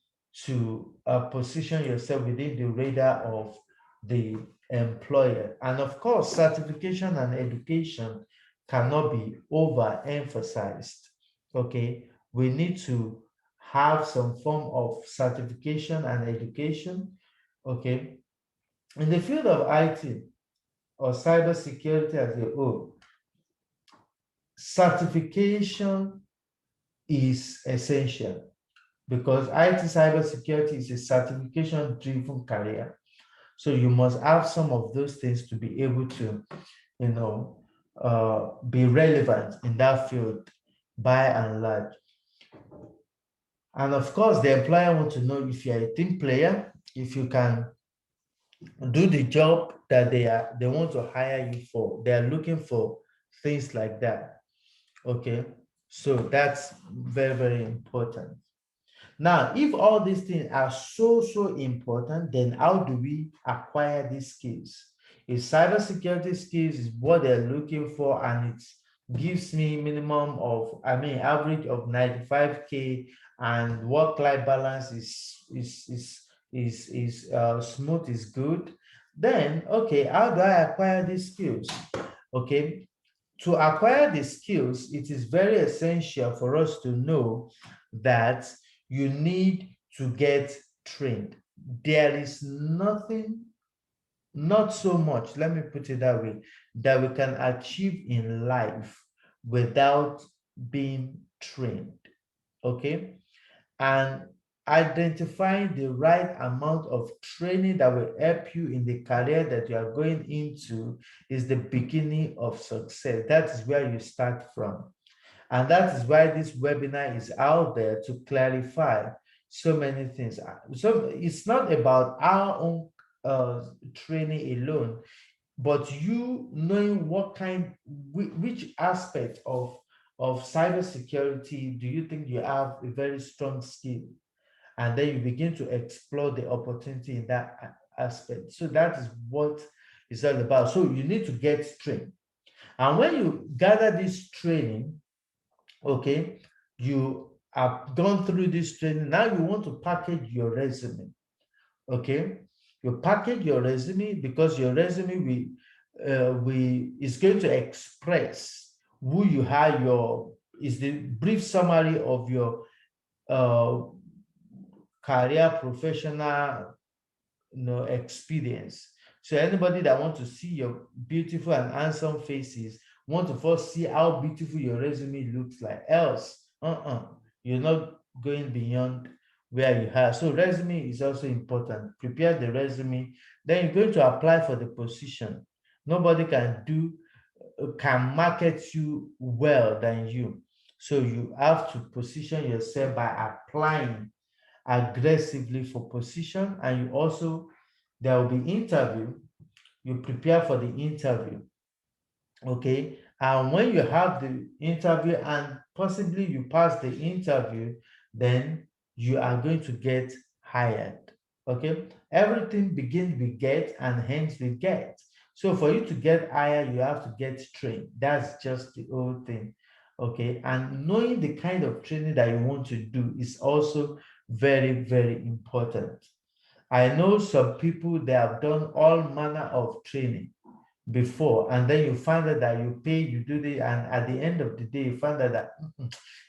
to position yourself within the radar of the employer. And of course, certification and education cannot be overemphasized. Okay, we need to have some form of certification and education. Okay, in the field of IT or cybersecurity as a whole, certification is essential because IT cybersecurity is a certification driven career. So you must have some of those things to be able to, be relevant in that field by and large. And of course, the employer wants to know if you're a team player, if you can do the job that they want to hire you for. They are looking for things like that. Okay, so that's very, very important. Now, if all these things are so important, then how do we acquire these skills? If cybersecurity skills is what they're looking for, and it gives me minimum of, average of 95K, and work-life balance is smooth, is good, then okay, how do I acquire these skills? Okay, to acquire the skills, it is very essential for us to know that you need to get trained. There is nothing, not so much, let me put it that way, that we can achieve in life without being trained. Okay? And identifying the right amount of training that will help you in the career that you are going into is the beginning of success. That is where you start from. And that is why this webinar is out there, to clarify so many things. So it's not about our own training alone, but you knowing which aspect of cybersecurity do you think you have a very strong skill, and then you begin to explore the opportunity in that aspect. So that is what it's all about. So you need to get trained. And when you gather this training, okay, you have gone through this training, now you want to package your resume. Okay, you package your resume because your resume is going to express who you are. Is the brief summary of your uh, career, professional, experience. So anybody that wants to see your beautiful and handsome faces want to first see how beautiful your resume looks like. Else, you're not going beyond where you are. So resume is also important. Prepare the resume. Then you're going to apply for the position. Nobody can market you well than you. So you have to position yourself by applying aggressively for position, and there will be interview. You prepare for the interview. Okay, and when you have the interview and possibly you pass the interview, then you are going to get hired. Okay, everything begins with get and hence with get. So for you to get hired, you have to get trained. That's just the whole thing. Okay, and knowing the kind of training that you want to do is also very, very important. I know some people, they have done all manner of training before, and then you find out that you pay, you do it, and at the end of the day, you find out that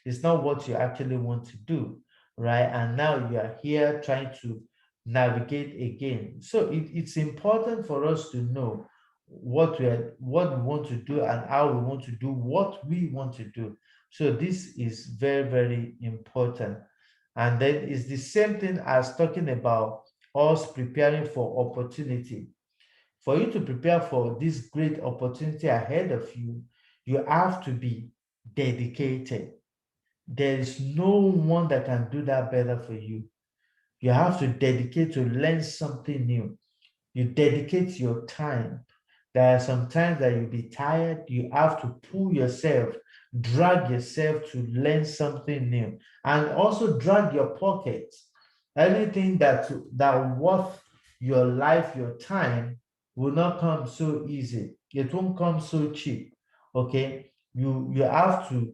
it's not what you actually want to do, right? And now you are here trying to navigate again. So it's important for us to know what we want to do and how we want to do what we want to do, So this is very, very important. And then it's the same thing as talking about us preparing for opportunity. For you to prepare for this great opportunity ahead of you, you have to be dedicated. There is no one that can do that better for you. You have to dedicate to learn something new. You dedicate your time. There are some times that you'll be tired. You have to pull yourself, drag yourself to learn something new, and also drag your pockets. Anything that worth your life, your time, will not come so easy. It won't come so cheap. Okay, you have to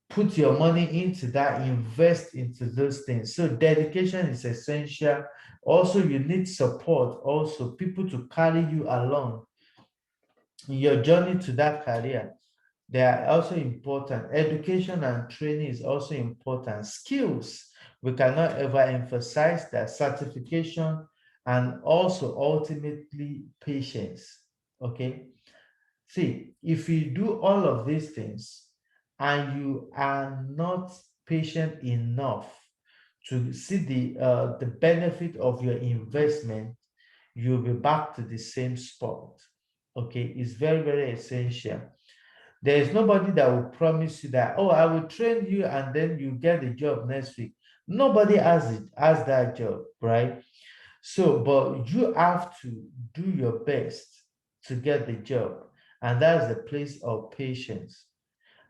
put your money into that, invest into those things. So dedication is essential. Also, you need support, also people to carry you along in your journey to that career. They are also important. Education and training is also important. Skills, we cannot ever emphasize that. Certification, and also ultimately patience. Okay. See, if you do all of these things and you are not patient enough to see the benefit of your investment, you'll be back to the same spot. Okay, it's very, very essential. There is nobody that will promise you that, oh, I will train you and then you get the job next week. Nobody has that job, right? So, but you have to do your best to get the job. And that's the place of patience.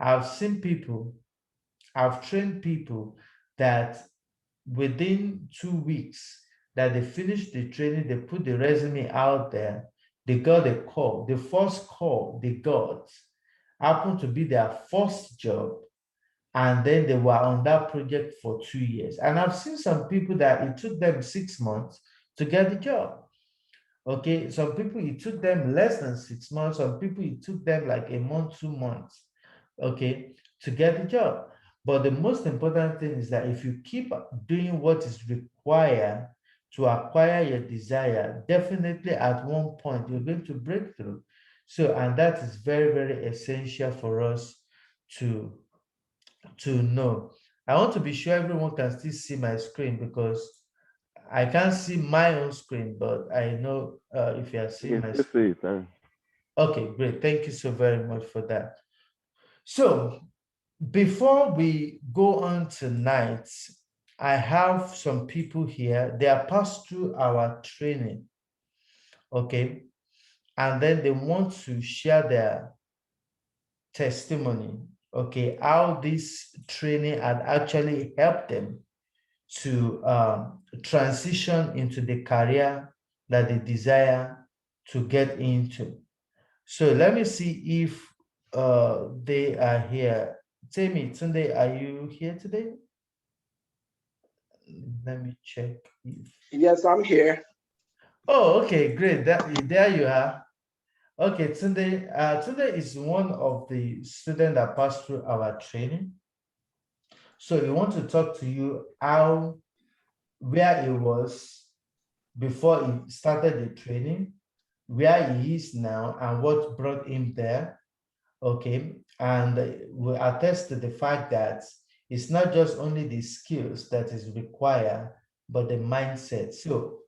I've seen people, I've trained people that within 2 weeks that they finished the training, they put the resume out there, they got a call. The first call they got happened to be their first job. And then they were on that project for 2 years. And I've seen some people that it took them 6 months to get the job. Okay, some people it took them less than 6 months, some people it took them like a month, 2 months, okay, to get the job. But the most important thing is that if you keep doing what is required to acquire your desire, definitely at one point you're going to break through. So, and that is very, very essential for us to know. I want to be sure everyone can still see my screen because I can't see my own screen, but I know if you are seeing Yes, my let's screen. see, sir. Okay, great. Thank you so very much for that. So before we go on tonight, I have some people here. They are passed through our training, okay? And then they want to share their testimony, okay? How this training had actually helped them to transition into the career that they desire to get into. So let me see if they are here. Tammy, Tunde, are you here today? Let me check if. Yes, I'm here. Oh, okay, great. There you are. Okay, Tunde. Tunde is one of the students that passed through our training. So we want to talk to you where he was before he started the training, where he is now, and what brought him there. Okay, and we attest to the fact that it's not just only the skills that is required, but the mindset. So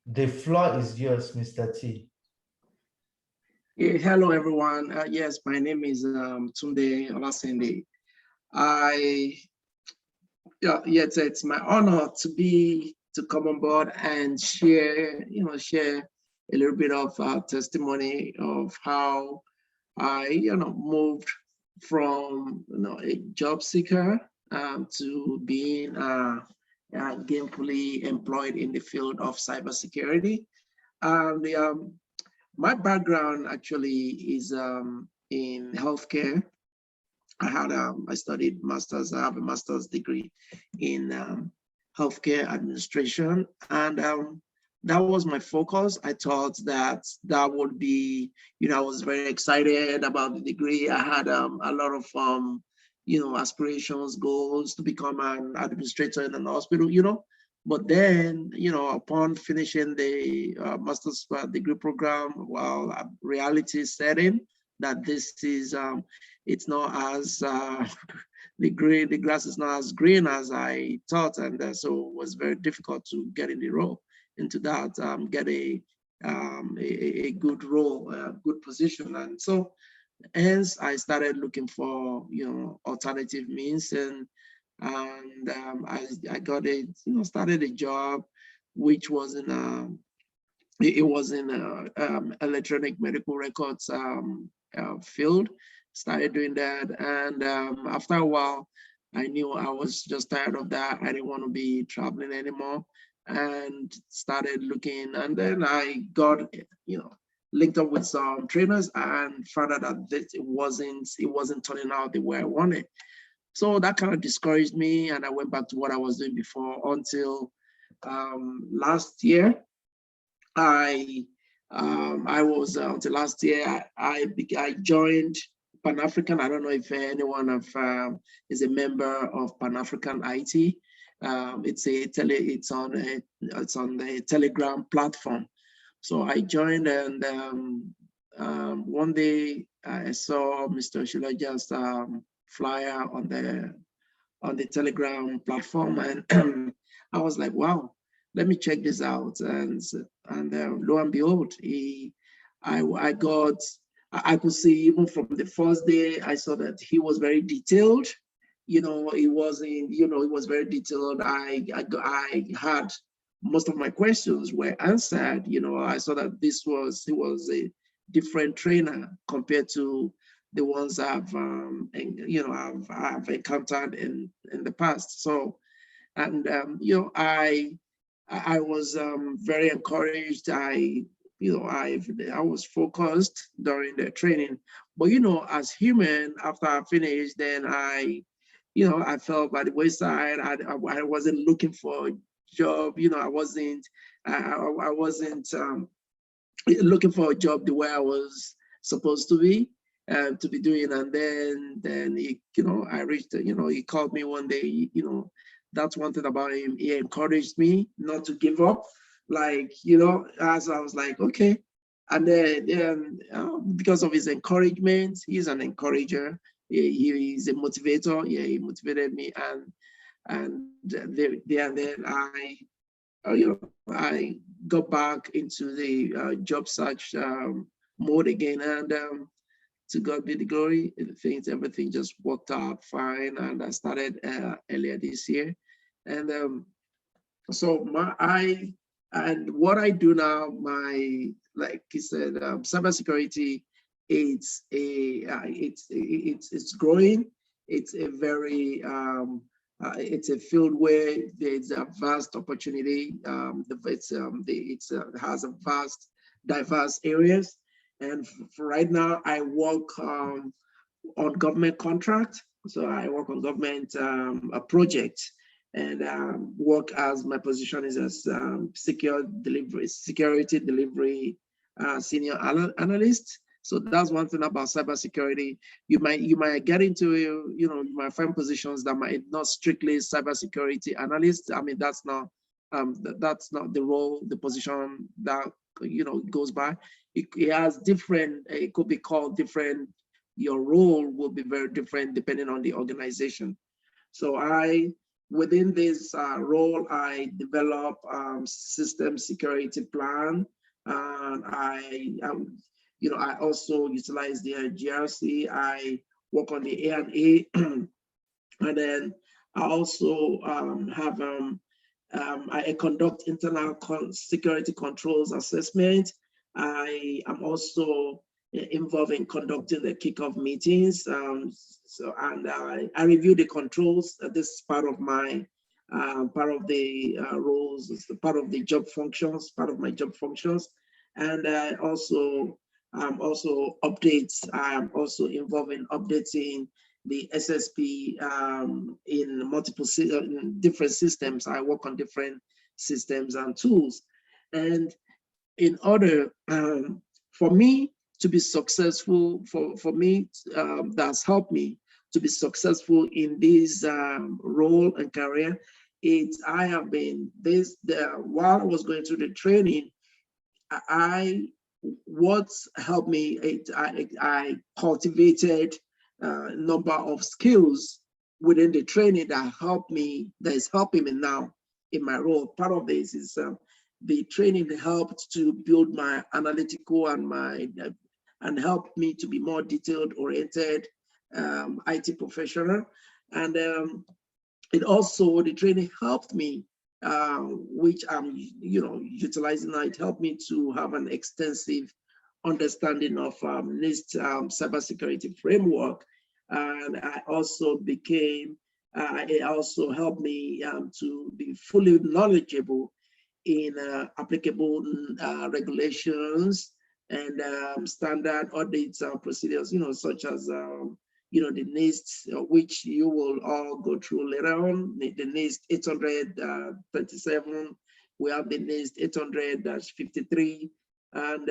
the floor is yours, Mr. T. Yeah, hello, everyone. Yes, my name is Tunde Olasende. Yeah, it's my honor to come on board and share a little bit of testimony of how I, moved from, a job seeker to being gainfully employed in the field of cybersecurity. My background actually is in healthcare. I studied masters. I have a master's degree in healthcare administration, and that was my focus. I thought that would be, I was very excited about the degree. I had a lot of aspirations, goals to become an administrator in an hospital. But then, upon finishing the master's degree program, well, reality set in that this is it's not as the grass is not as green as I thought, and so it was very difficult to get in the role into that, get a good role, a good position, and so hence I started looking for alternative means, and I got started a job which was in it was in electronic medical records field. Started doing that, and after a while, I knew I was just tired of that. I didn't want to be traveling anymore, and started looking. And then I got linked up with some trainers and found out that it wasn't turning out the way I wanted. So that kind of discouraged me, and I went back to what I was doing before until last year. I was until last year. I joined Pan African. I don't know if anyone is a member of Pan African IT. It's on the Telegram platform. So I joined, and one day I saw Mr. Shilaja's flyer on the Telegram platform, and I was like, wow, let me check this out. And lo and behold, I could see even from the first day, I saw that he was very detailed. It was very detailed. I had most of my questions were answered. I saw that he was a different trainer compared to the ones I've encountered in the past. So, and I was very encouraged. I was focused during the training, but as human, after I finished, then I fell by the wayside. I wasn't looking for a job. I wasn't looking for a job the way I was supposed to be doing. And then he, I reached, he called me one day. That's one thing about him. He encouraged me not to give up. As I was like, okay. And then because of his encouragement, he's an encourager. He's a motivator. Yeah, he motivated me, and then I got back into the job search mode again, and to God be the glory. Everything just worked out fine, and I started earlier this year, and so what I do now, like he said, cybersecurity, it's growing. It's a very it's a field where there's a vast opportunity. It has a vast, diverse areas. And for right now, I work on government contract. So I work on government a project, and work as my position is as security delivery senior analyst. So that's one thing about cybersecurity. You might get into you might find positions that might not strictly cybersecurity analyst. I mean, that's not the role, the position that goes by. It has different. It could be called different. Your role will be very different depending on the organization. So within this role, I develop system security plan, and I also utilize the GRC. I work on the A&A, and then I also I conduct internal security controls assessment. I am also involved in conducting the kickoff meetings. And I review the controls. This is part of my roles. It's part of the job functions. Part of my job functions, and also updates. I'm also involved in updating the SSP in multiple different systems. I work on different systems and tools, and in order for me to be successful, for me, that's helped me to be successful in this role and career. I have been while I was going through the training, what's helped me, I cultivated a number of skills within the training that helped me, that is helping me now in my role. Part of this is the training helped to build my analytical and helped me to be more detailed oriented IT professional. And it also, the training helped me, which I'm utilizing now. It helped me to have an extensive understanding of NIST cybersecurity framework. And I also became, it also helped me to be fully knowledgeable in applicable regulations and standard audits and procedures, such as the NIST, which you will all go through later on, the NIST 837, we have the NIST 800-53, and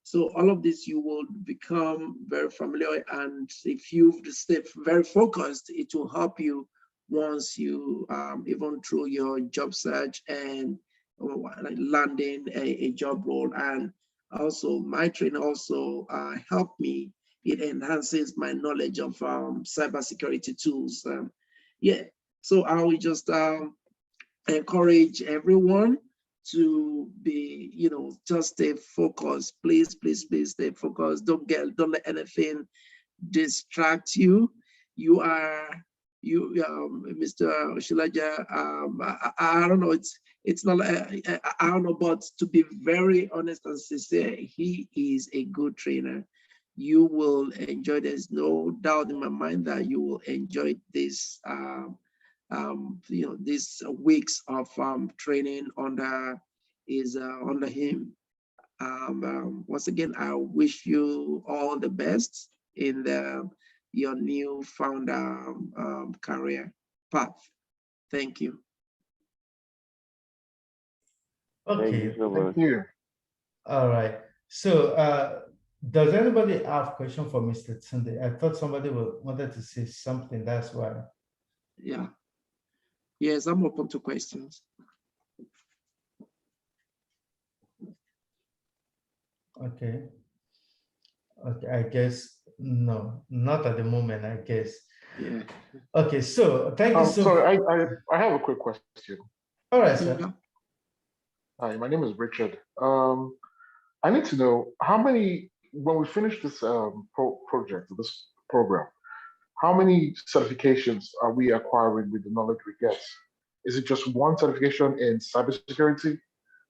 so all of this you will become very familiar, and if you stay very focused, it will help you once you even through your job search and landing a job role. And also my training also helped me. It enhances my knowledge of cybersecurity tools. Yeah, so I will just encourage everyone to be, just stay focused. Please, please, please stay focused. Don't let anything distract you. Mr. Shilaja, I don't know, it's not, I don't know, but to be very honest and sincere, he is a good trainer. You will enjoy, there's no doubt in my mind that you will enjoy this, these weeks of training under him. Once again, I wish you all the best in your new found career path. Thank you. Okay. Thank you so much. Thank you. All right. So does anybody have question for Mr. Tunde? I thought somebody wanted to say something, that's why. Yeah. Yes, I'm open to questions. Okay. Okay, I guess no, not at the moment, I guess. Yeah. Okay, so thank you so much. Sorry, I have a quick question. All right, sir. Yeah. Hi, my name is Richard. I need to know how many, when we finish this project, this program, how many certifications are we acquiring with the knowledge we get? Is it just one certification in cybersecurity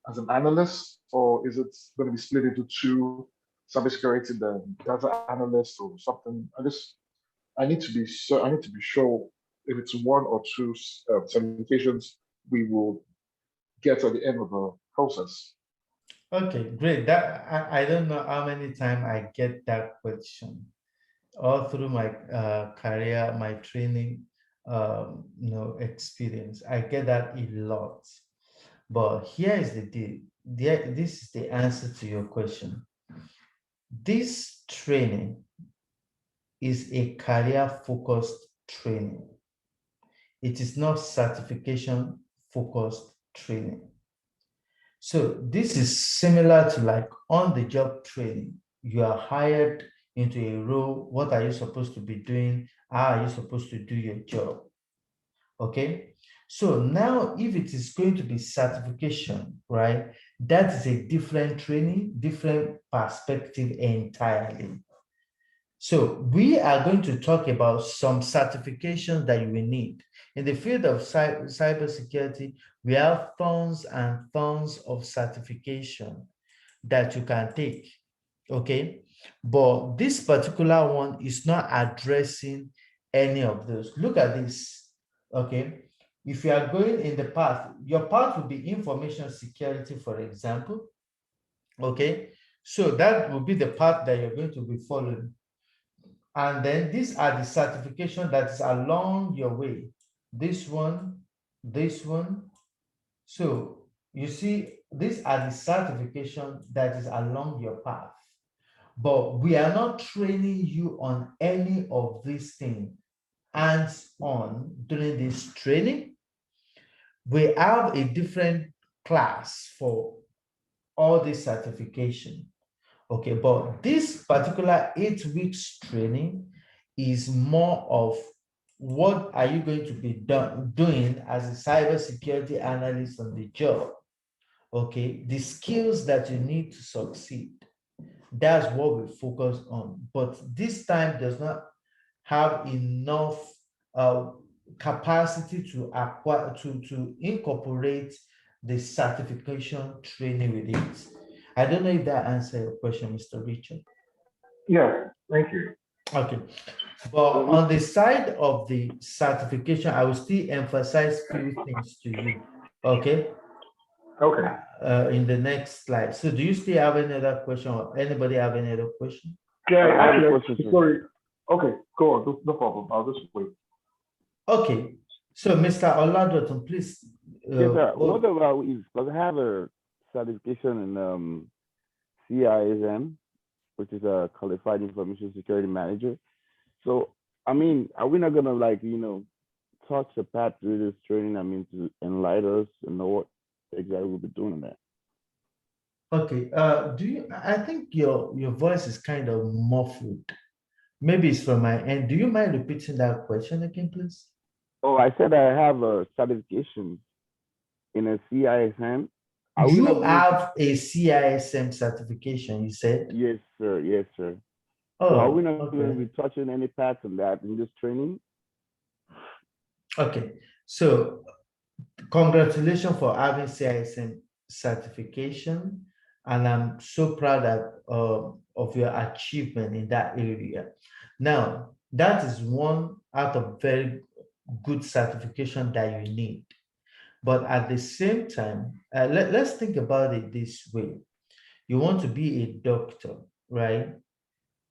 as an analyst, or is it going to be split into two, cybersecurity, then data analyst or something? I need to be sure if it's one or two certifications we will get at the end of the process. Okay, great. That I don't know how many times I get that question all through my career, my training, experience. I get that a lot. But here is the deal. This is the answer to your question. This training is a career-focused training. It is not certification-focused training. So this is similar to like on-the-job training. You are hired into a role. What are you supposed to be doing? How are you supposed to do your job? Okay. So now if it is going to be certification, right, that is a different training, different perspective entirely. So we are going to talk about some certifications that you will need. In the field of cybersecurity, we have tons and tons of certification that you can take, okay? But this particular one is not addressing any of those. Look at this, okay? If you are going in the path, your path will be information security, for example, okay? So that will be the path that you're going to be following. And then these are the certification that is along your way. This one, this one. So you see, these are the certification that is along your path. But we are not training you on any of these things hands-on during this training. We have a different class for all this certification. Okay, but this particular 8 weeks training is more of what are you going to be doing as a cybersecurity analyst on the job? Okay, the skills that you need to succeed. That's what we focus on. But this time does not have enough uh, capacity to acquire to incorporate the certification training with it. I don't know if that answers your question, Mr. Richard. Yeah, thank you. Okay, but on the side of the certification, I will still emphasize few things to you. Okay. Okay. In the next slide. So, do you still have any other question, or anybody have any other question? Yeah, I have a actually, question, sir. sorry. Okay, go on. No problem. I'll just wait. Okay. So, Mr. Oladoton, please. Yes, sir. What about is because I have a certification in CISM, which is a Qualified Information Security Manager. So, I mean, are we not gonna like touch the path through this training? I mean, to enlighten us and know what exactly we'll be doing in that. Okay. Do you? I think your voice is kind of muffled. Maybe it's from my end. Do you mind repeating that question again, please? Oh, I said I have a certification in a CISM. Are we not You going have a CISM certification, you said? Yes, sir. Yes, sir. So are we Oh, not going to okay. be touching any parts on that in this training? Okay. So, congratulations for having CISM certification, and I'm so proud of your achievement in that area. Now, that is one out of very good certification that you need. But at the same time, let's think about it this way. You want to be a doctor, right?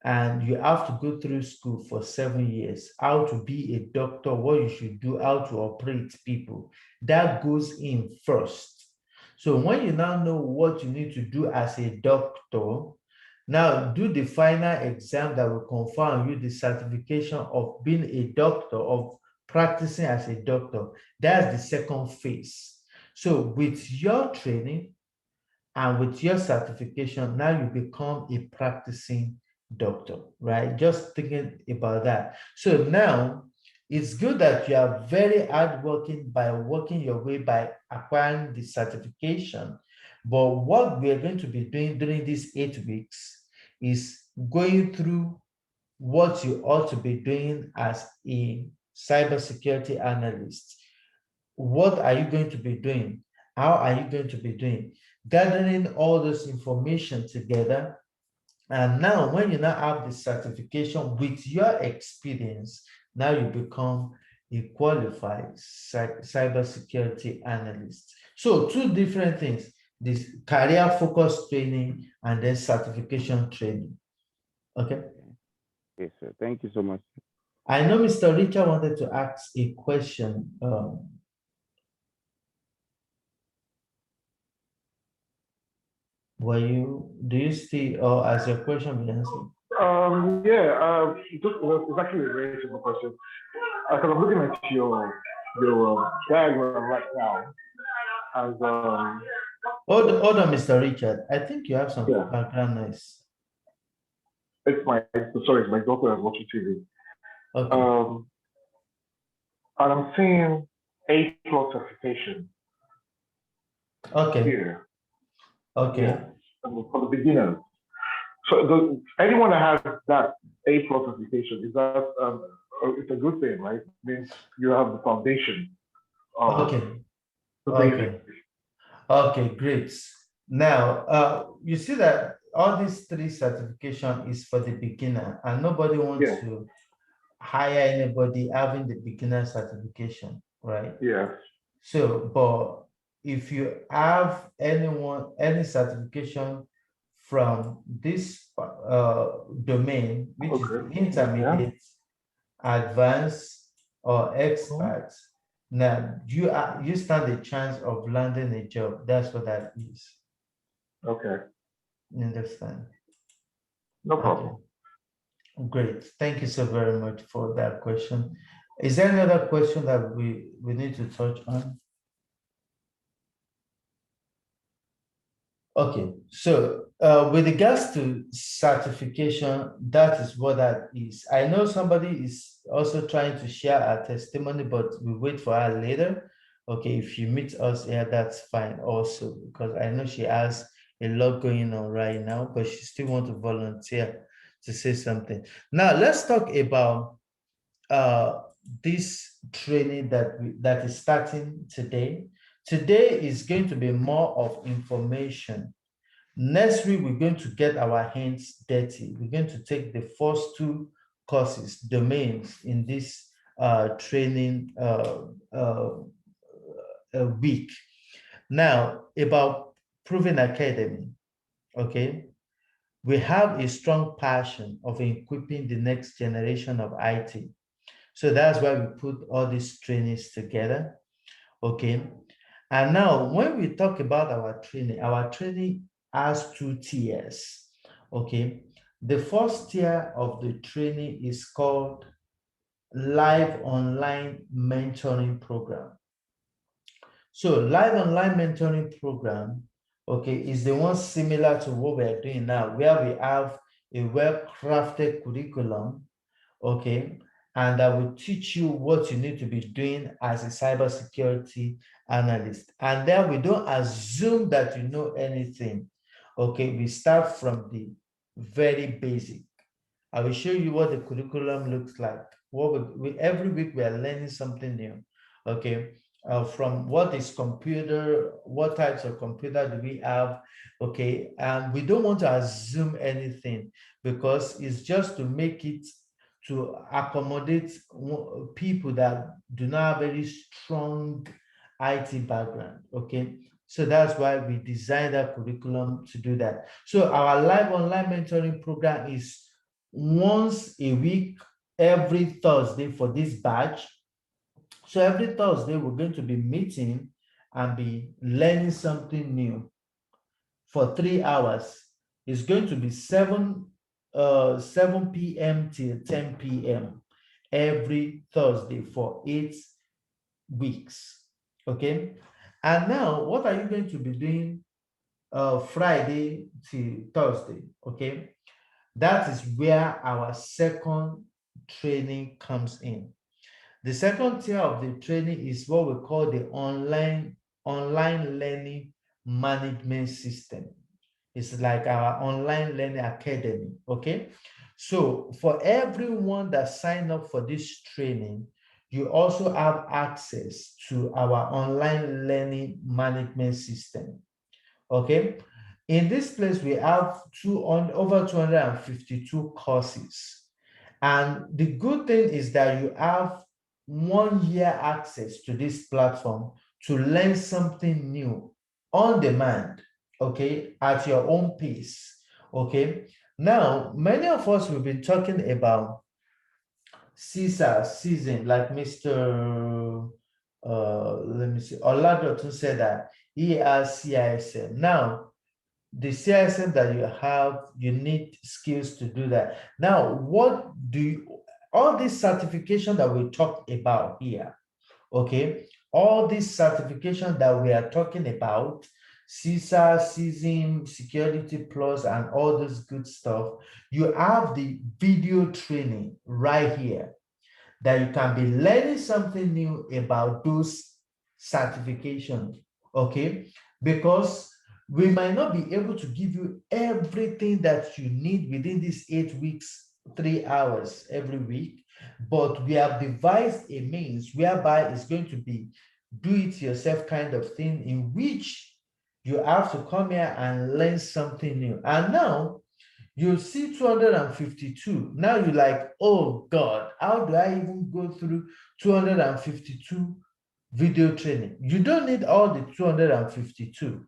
And you have to go through school for 7 years, how to be a doctor, what you should do, how to operate people. That goes in first. So when you now know what you need to do as a doctor, now do the final exam that will confirm you the certification of being a doctor, of practicing as a doctor. That's the second phase. So with your training and with your certification, now you become a practicing doctor, right? Just thinking about that. So now it's good that you are very hardworking by working your way by acquiring the certification. But what we are going to be doing during these 8 weeks is going through what you ought to be doing as a cybersecurity analyst. What are you going to be doing? How are you going to be doing? Gathering all this information together. And now, when you now have the certification with your experience, now you become a qualified cybersecurity analyst. So, two different things: this career focused training and then certification training. Okay. Yes, sir. Thank you so much. I know Mr. Richard wanted to ask a question. Do you still, or as your question been answered? Yeah, it's actually a very simple question. Because I'm looking at your diagram right now, and Hold on, Mr. Richard. I think you have some yeah, background noise. it's my daughter is watching TV. Okay. And I'm seeing A plus certification Okay. here. Okay. Yeah, for the beginners. So anyone that has that A plus certification, is that it's a good thing, right? It means you have the foundation. Okay. The Okay. Okay, great. Now, you see that all these three certification is for the beginner, and nobody wants to hire anybody having the beginner certification, right? Yeah. So, but if you have any certification from this domain, which is the intermediate, advanced, or expert, now you stand a chance of landing a job. That's what that is. Okay. You understand? No problem. Okay. Great. Thank you so very much for that question. Is there any other question that we need to touch on? Okay, so With regards to certification, that is what that is. I know somebody is also trying to share a testimony, but we wait for her later. Okay, if you meet us here, that's fine also, because I know she has a lot going on right now, but she still wants to volunteer to say something. Now, let's talk about this training that is starting today. Today is going to be more of information. Next week, we're going to get our hands dirty. We're going to take the first two courses, domains in this training week. Now, about Proven Academy, okay? We have a strong passion of equipping the next generation of IT. So that's why we put all these trainings together, okay? And now, when we talk about our training has two tiers, okay? The first tier of the training is called Live Online Mentoring Program. So Live Online Mentoring Program, okay, is the one similar to what we are doing now, where we have a well-crafted curriculum, okay, and I will teach you what you need to be doing as a cybersecurity analyst. And then we don't assume that you know anything. Okay, we start from the very basic. I will show you what the curriculum looks like. What every week we are learning something new. Okay, from what is computer, what types of computer do we have? Okay, and we don't want to assume anything because it's just to make it to accommodate people that do not have very strong IT background. Okay, so that's why we designed that curriculum to do that. So our live online mentoring program is once a week, every Thursday for this batch. So every Thursday, we're going to be meeting and be learning something new for 3 hours. It's going to be 7 p.m. till 10 p.m. every Thursday for 8 weeks. Okay. And now, what are you going to be doing Friday till Thursday? Okay. That is where our second training comes in. The second tier of the training is what we call the online learning management system. It's like our online learning academy, okay? So for everyone that signed up for this training, you also have access to our online learning management system, okay? In this place, we have over 252 courses. And the good thing is that you have 1 year access to this platform to learn something new on demand, okay, at your own pace, okay? Now, many of us will be talking about CISA season, like Mr. Let me see, Oladotun said that he has CISM. Now, the CISM that you have, you need skills to do that. Now, what do you, all this certification that we talk about here, okay, all this certification that we are talking about, CISA, CISM, Security Plus, and all this good stuff, you have the video training right here that you can be learning something new about those certifications, okay? Because we might not be able to give you everything that you need within these 8 weeks, 3 hours every week, but we have devised a means whereby it's going to be do-it-yourself kind of thing in which you have to come here and learn something new. And now, you see 252. Now you're like, oh God, how do I even go through 252 video training? You don't need all the 252,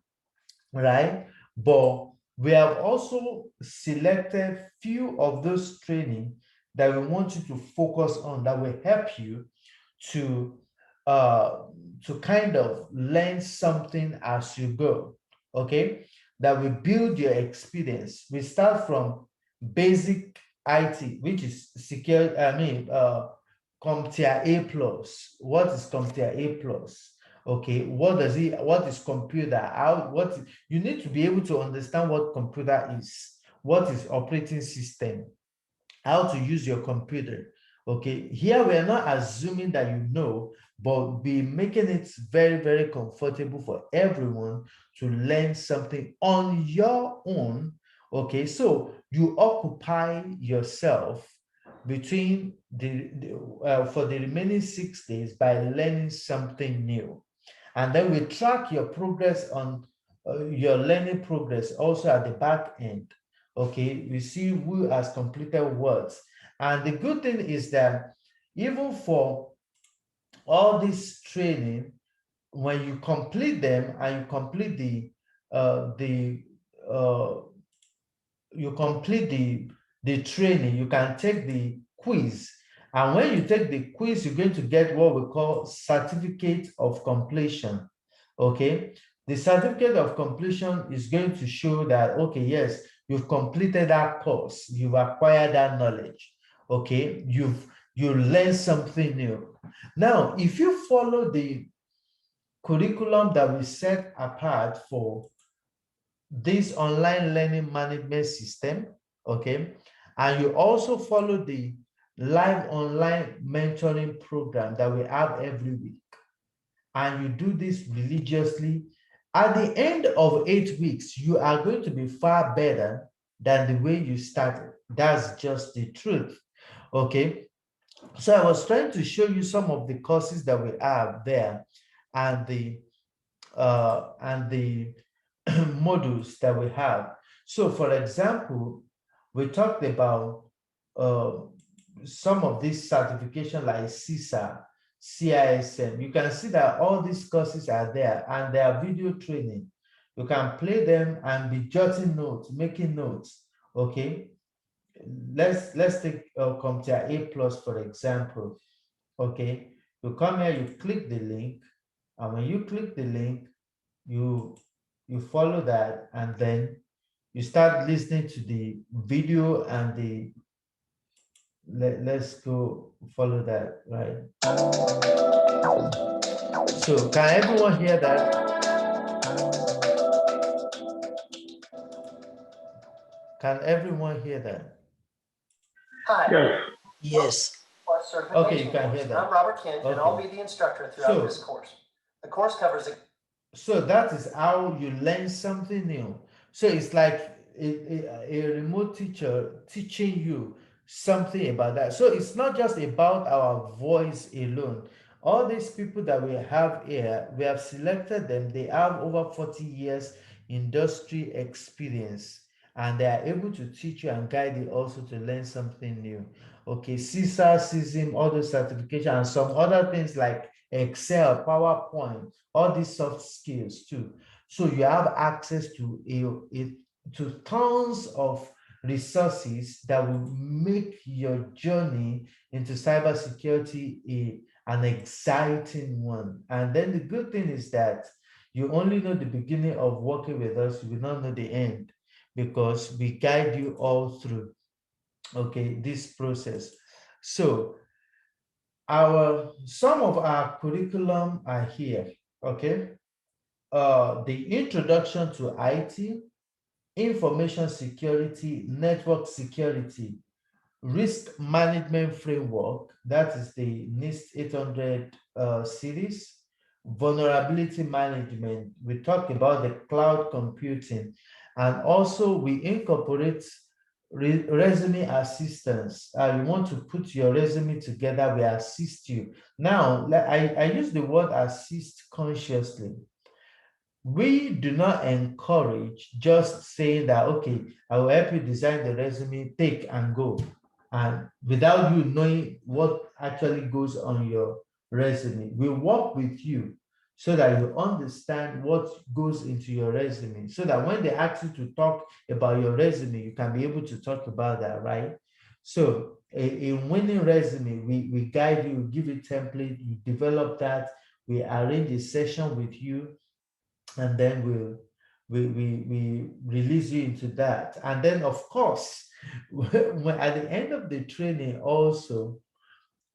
right? But we have also selected few of those training that we want you to focus on that will help you to kind of learn something as you go, okay? That will build your experience. We start from basic IT, which is secure, CompTIA A plus. What is CompTIA A plus? Okay, what is computer? You need to be able to understand what computer is, what is operating system, how to use your computer. Okay, here we are not assuming that you know, but be making it very, very comfortable for everyone to learn something on your own. Okay, so you occupy yourself between for the remaining 6 days by learning something new. And then we track your progress on your learning progress also at the back end. Okay, we see who has completed what. And the good thing is that even for all this training, when you complete them and you complete uh, the training, you can take the quiz. And when you take the quiz, you're going to get what we call certificate of completion. Okay, the certificate of completion is going to show that, okay, yes, you've completed that course, you've acquired that knowledge. Okay, you learned something new. Now, if you follow the curriculum that we set apart for this online learning management system, okay, and you also follow the live online mentoring program that we have every week, and you do this religiously, at the end of 8 weeks, you are going to be far better than the way you started. That's just the truth, okay? So I was trying to show you some of the courses that we have there and the modules that we have. So for example, we talked about uh, some of these certification like CISA, CISM. You can see that all these courses are there and they are video training. You can play them and be jotting notes, making notes, okay? Let's take CompTIA A plus, for example, okay? You come here, you click the link, and when you click the link, you follow that, and then you start listening to the video and let's go follow that, right? So can everyone hear that? Can everyone hear that? Hi. Yes. Yes. Okay, you can hear that. I'm Robert Kent, and I'll be the instructor throughout this course. The course covers So that is how you learn something new. So it's like a remote teacher teaching you something about that. So it's not just about our voice alone. All these people that we have here, we have selected them. They have over 40 years industry experience, and they are able to teach you and guide you also to learn something new. Okay, CISA, CISM, all those certification, and some other things like Excel, PowerPoint, all these soft skills too. So you have access to to tons of resources that will make your journey into cybersecurity an exciting one. And then the good thing is that you only know the beginning of working with us, you will not know the end, because we guide you all through, okay, this process. So some of our curriculum are here, okay? The introduction to IT, information security, network security, risk management framework, that is the NIST 800 series, vulnerability management. We talk about the cloud computing, and also we incorporate resume assistance. You want to put your resume together, we assist you. Now, I use the word assist consciously. We do not encourage just saying that, okay, I will help you design the resume, take and go, and without you knowing what actually goes on your resume. We work with you so that you understand what goes into your resume, so that when they ask you to talk about your resume, you can be able to talk about that, right? So a winning resume, we guide you, give you template, you develop that, we arrange a session with you, and then we release you into that. And then of course, when at the end of the training also,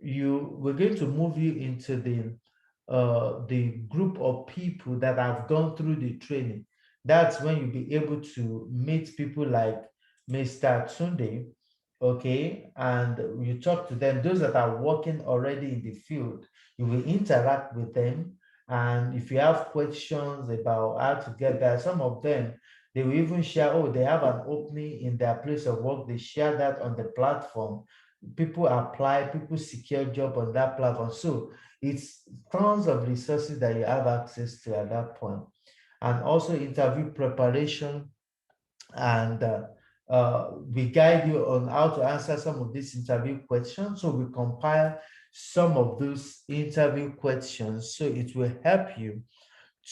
we're going to move you into the the group of people that have gone through the training. That's when you'll be able to meet people like Mr. Tunde, okay, and you talk to them, those that are working already in the field, you will interact with them. And if you have questions about how to get there, some of them, they will even share, oh, they have an opening in their place of work. They share that on the platform. People apply, people secure job on that platform. So it's tons of resources that you have access to at that point. And also interview preparation, and we guide you on how to answer some of these interview questions. So we compile some of those interview questions, so it will help you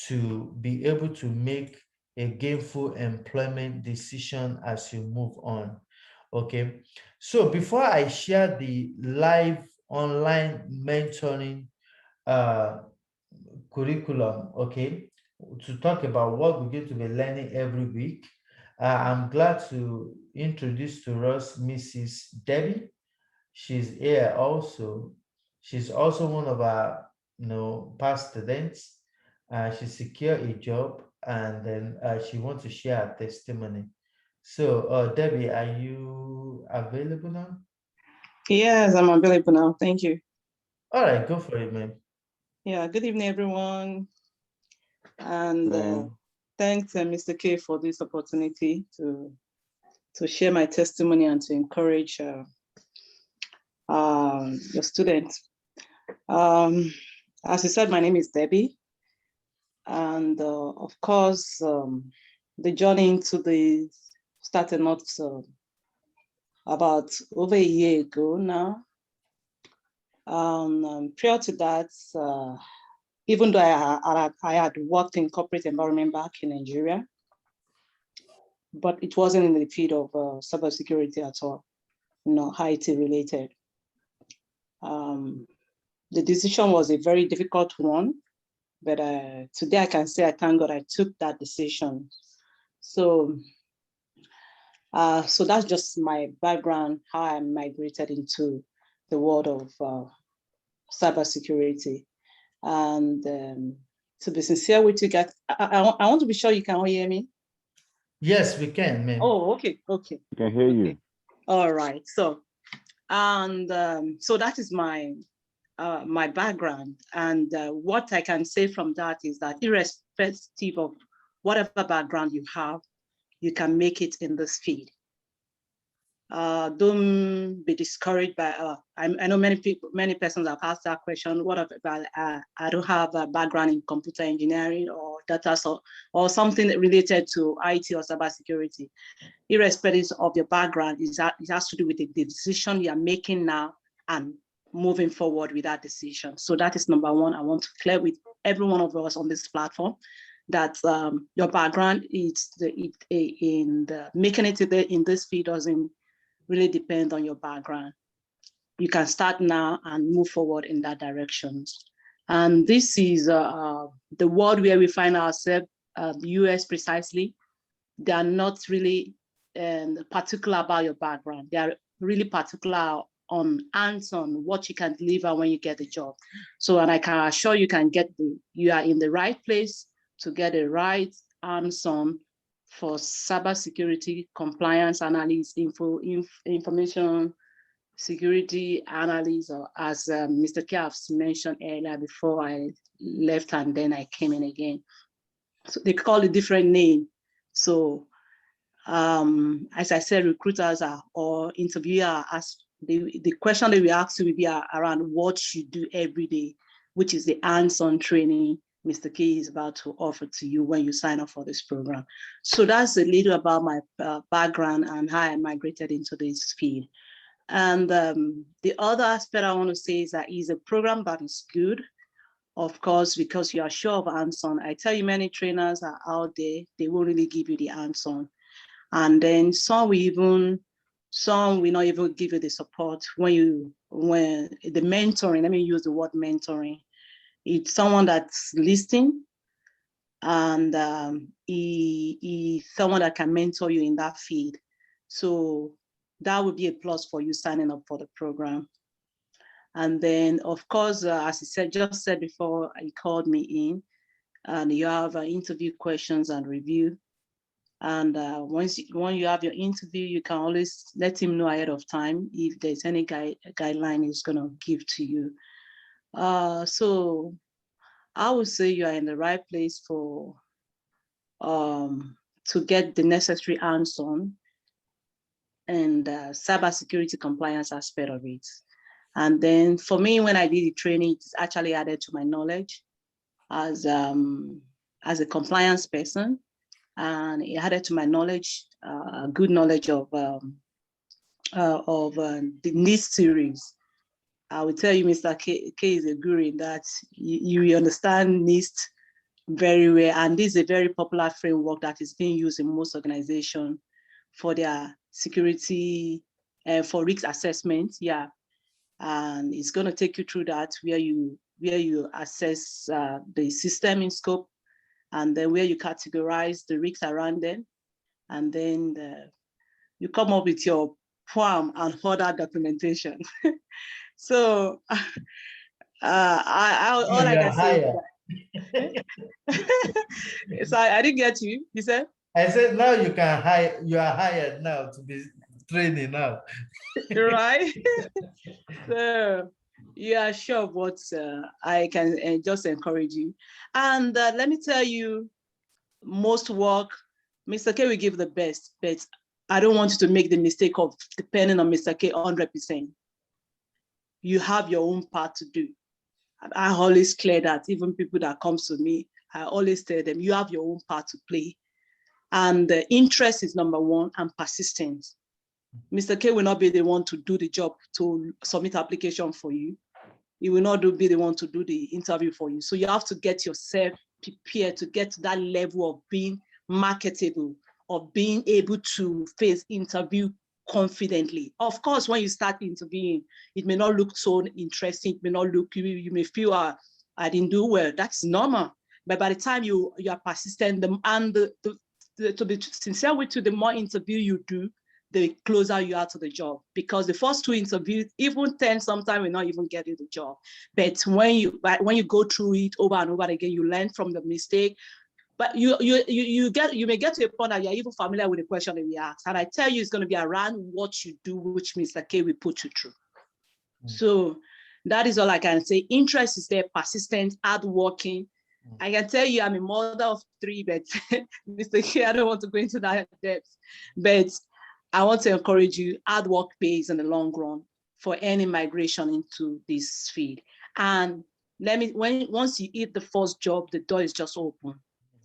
to be able to make a gainful employment decision as you move on. Okay, so before I share the live online mentoring uh, curriculum, okay, to talk about what we're going to be learning every week, I'm glad to introduce to us Mrs. Debbie. She's here also. She's also one of our, past students. She secured a job, and then she wants to share her testimony. So, Debbie, are you available now? Yes, I'm available now. Thank you. All right, go for it, ma'am. Yeah, good evening, everyone. And thanks, Mr. K, for this opportunity to share my testimony and to encourage your students. As you said, my name is Debbie. And of course, the journey into the started not about over a year ago now. Prior to that, even though I had worked in corporate environment back in Nigeria, but it wasn't in the field of cybersecurity at all, IT related. The decision was a very difficult one, but today I can say I thank God I took that decision. So that's just my background, how I migrated into the world of cybersecurity. And to be sincere with you guys, I want to be sure you can all hear me. Yes, we can, ma'am. Oh, okay. We can hear you. All right. So, and so that is my my background. And what I can say from that is that irrespective of whatever background you have, you can make it in this field. Don't be discouraged by, I know many persons have asked that question. What about, I don't have a background in computer engineering or data or something related to IT or cybersecurity. Irrespective of your background, it has to do with the decision you are making now and moving forward with that decision. So that is number one. I want to clear with every one of us on this platform that your background is making it in this field doesn't really depend on your background. You can start now and move forward in that direction. And this is the world where we find ourselves, the US precisely. They are not really particular about your background. They are really particular on hands-on what you can deliver when you get the job. So, and I can assure you you are in the right place to get the right hands-on for cybersecurity, compliance analysis, information security analysis, or as Mr. Kavs mentioned earlier before I left and then I came in again. So they call it different name. So as I said, recruiters or interviewer the question that we ask you will be around what you do every day, which is the hands-on training Mr. K is about to offer to you when you sign up for this program. So that's a little about my background and how I migrated into this field. And the other aspect I want to say is that it's a program that is good, of course, because you are sure of hands-on. I tell you, many trainers are out there, they won't really give you the hands-on. And then some will not even give you the support when the mentoring, let me use the word mentoring. It's someone that's listening, and he's someone that can mentor you in that field. So that would be a plus for you signing up for the program. And then, of course, as he said, just said before, he called me in, and you have interview questions and review. And when you have your interview, you can always let him know ahead of time if there's any guideline he's going to give to you. So I would say you are in the right place for to get the necessary hands-on and cybersecurity compliance aspect of it. And then for me, when I did the training, it's actually added to my knowledge as a compliance person, and it added to my knowledge, good knowledge of the NIST series. I will tell you, Mr. K is a guru in that you understand NIST very well, and this is a very popular framework that is being used in most organizations for their security and for risk assessment. Yeah, and it's going to take you through that where you assess the system in scope, and then where you categorize the risks around them, and then you come up with your PWAM and other documentation. So all I can say is that, so I didn't get you. You said? I said now you can hire. You are hired now to be training now. Right. So you are sure of what I can just encourage you. And let me tell you, most work, Mr. K will give the best, but I don't want you to make the mistake of depending on Mr. K 100%. You have your own part to do. I always clear that. Even people that comes to me, I always tell them, you have your own part to play. And the interest is number one, and persistence. Mr. K will not be the one to do the job, to submit application for you. He will not be the one to do the interview for you. So you have to get yourself prepared to get to that level of being marketable, of being able to face interview confidently. Of course, when you start interviewing, it may not look so interesting. It may not look, you may feel, I didn't do well. That's normal. But by the time you are persistent, to be sincere with you, the more interview you do, the closer you are to the job. Because the first 2 interviews, even 10, sometimes will not even get you the job. But when you go through it over and over again, you learn from the mistake. But you may get to a point that you're even familiar with the question that we ask. And I tell you, it's going to be around what you do, which Mr. K will put you through. So that is all I can say. Interest is there, persistent, hardworking. I can tell you I'm a mother of 3, but Mr. K, I don't want to go into that depth. But I want to encourage you, hard work pays in the long run for any migration into this field. And once you hit the first job, the door is just open.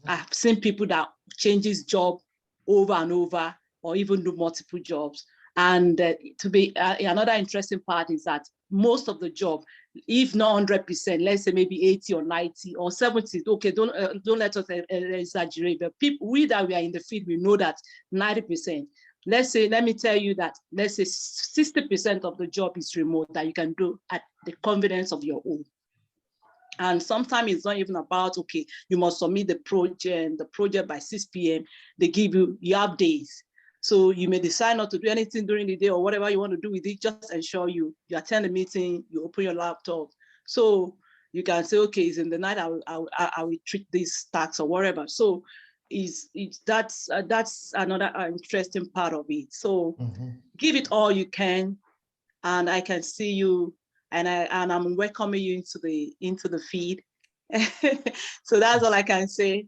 I've seen people that changes job over and over, or even do multiple jobs. And another interesting part is that most of the job, if not 100%, let's say maybe 80 or 90 or 70, okay, don't let us exaggerate, but we that we are in the field, we know that 90%. Let me tell you that, let's say 60% of the job is remote that you can do at the convenience of your own. And sometimes it's not even about, okay, you must submit the project by 6 p.m. They give you have days. So you may decide not to do anything during the day or whatever you want to do with it, just ensure you attend the meeting, you open your laptop. So you can say, okay, it's in the night, I will treat these tasks or whatever. So that's another interesting part of it. So give it all you can, and I can see you, and I'm welcoming you into the feed. So that's all I can say.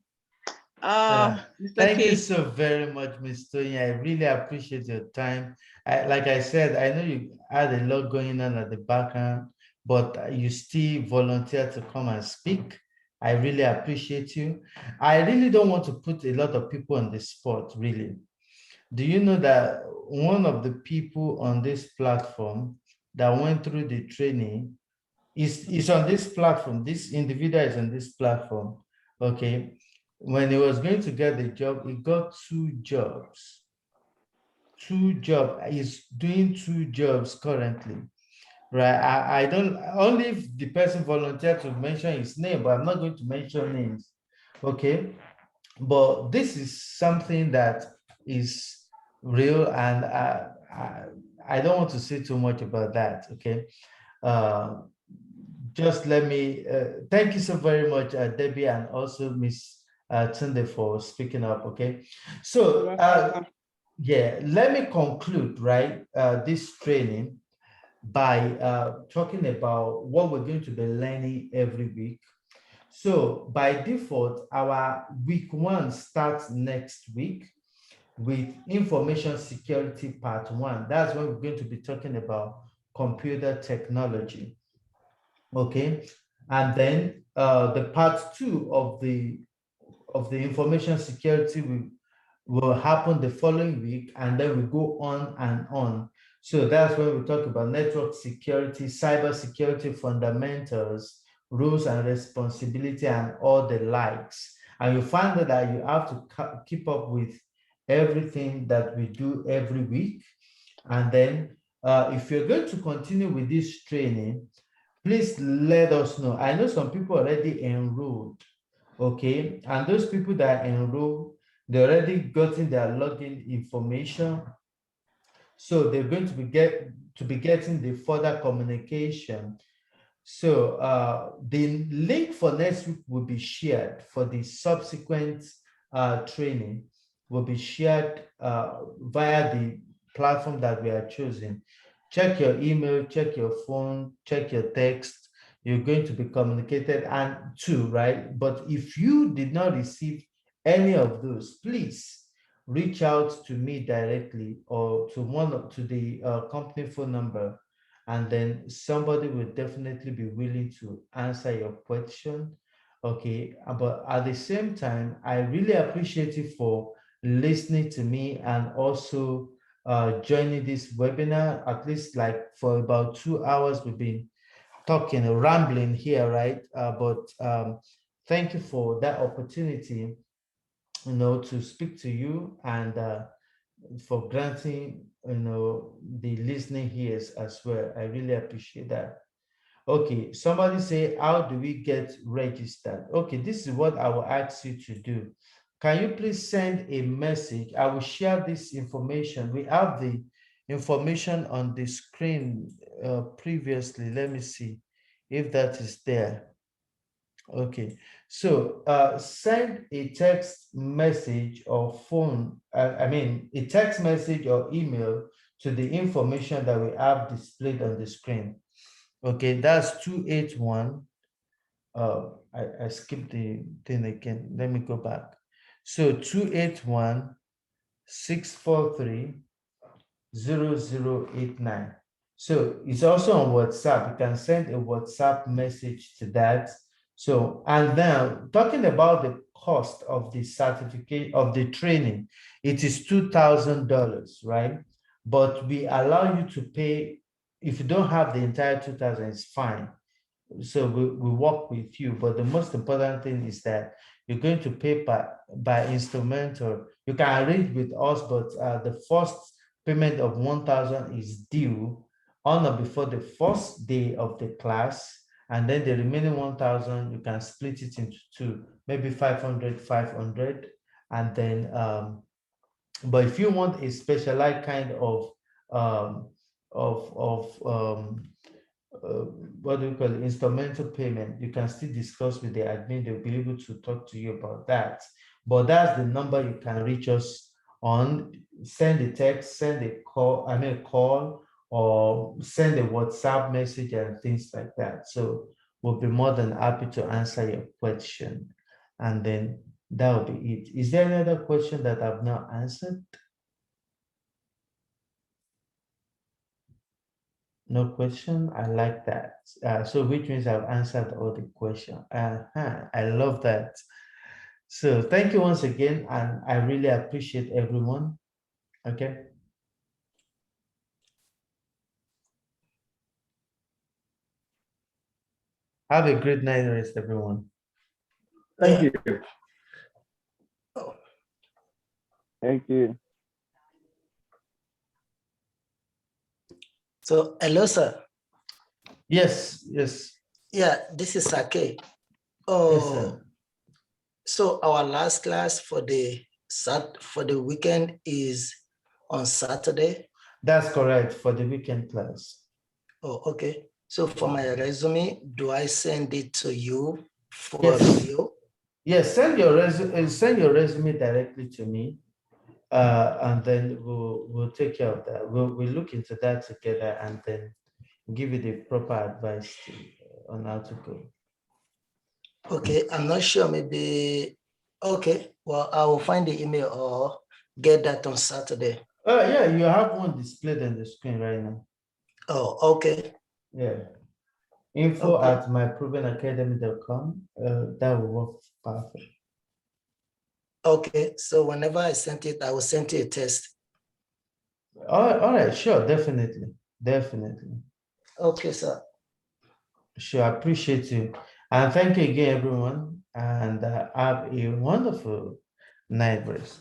Thank you so very much, Ms. Tony. I really appreciate your time. Like I said, I know you had a lot going on at the background, but you still volunteer to come and speak. I really appreciate you. I really don't want to put a lot of people on the spot, really. Do you know that one of the people on this platform that went through the training is on this platform? This individual is on this platform, okay? When he was going to get the job, he got 2 jobs. 2 jobs. He's doing 2 jobs currently, right? I don't, only if the person volunteered to mention his name, but I'm not going to mention names, okay? But this is something that is real, and I don't want to say too much about that, okay? just let me thank you so very much, Debbie, and also Miss Tunde for speaking up. Okay, so yeah, let me conclude this training by talking about what we're going to be learning every week. So by default, our week 1 starts next week with information security part 1. That's when we're going to be talking about computer technology. Okay, and then the part 2 of the information security will happen the following week, and then we go on and on. So that's when we talk about network security, cybersecurity fundamentals, rules and responsibility, and all the likes. And you find that you have to keep up with everything that we do every week. And then if you're going to continue with this training, please let us know. I know some people already enrolled, okay? And those people that enroll, they already gotten their login information. So they're going to be getting the further communication. So the link for next week will be shared for the subsequent training, will be shared via the platform that we are choosing. Check your email, check your phone, check your text. You're going to be communicated and to, right? But if you did not receive any of those, please reach out to me directly or to the company phone number, and then somebody will definitely be willing to answer your question. Okay, but at the same time, I really appreciate you for listening to me and also joining this webinar. At least like for about 2 hours we've been talking, rambling here, right? But thank you for that opportunity, to speak to you, and for granting, the listening ears as well. I really appreciate that. Okay, somebody say, how do we get registered? Okay, this is what I will ask you to do. Can you please send a message? I will share this information. We have the information on the screen previously. Let me see if that is there. Okay, so send a text message or phone, a text message or email to the information that we have displayed on the screen. Okay, that's 281. I skipped the thing again. Let me go back. So 281 643 0089. So it's also on WhatsApp. You can send a WhatsApp message to that. So, and then talking about the cost of the certificate of the training, it is $2,000, right? But we allow you to pay. If you don't have the entire 2,000, it's fine. So we work with you, but the most important thing is that you're going to pay by instrumental. You can arrange with us, but the first payment of 1,000 is due on or before the first day of the class, and then the remaining 1,000 you can split it into two, maybe 500, and then but if you want a specialized kind of um, what do we call it, instrumental payment, you can still discuss with the admin. They'll be able to talk to you about that. But that's the number you can reach us on. Send a text, send a call, or send a WhatsApp message and things like that. So we'll be more than happy to answer your question. And then that will be it. Is there any other question that I've not answered? No question. I like that. So which means I've answered all the questions. I love that. So thank you once again, and I really appreciate everyone. Okay. Have a great night, rest, everyone. Thank you. Thank you. So, hello, sir. Yes, yes. Yeah, this is Sake. Yes, sir. So our last class for the weekend is on Saturday. That's correct, for the weekend class. Oh, okay. So for my resume, do I send it to you for Yes. review? Yes, send your resume directly to me, and then we'll take care of that. We'll look into that together and then give you the proper advice on how to go. Okay, I'm not sure, maybe, okay, well, I will find the email or get that on Saturday. Yeah, you have one displayed on the screen right now. Oh, okay. Yeah. Info Okay. at myprovenacademy.com. That will work perfect. Okay, so whenever I sent it, I will send you a test. All right, sure, definitely. Okay, sir. Sure, I appreciate you. And thank you again, everyone. And have a wonderful night rest.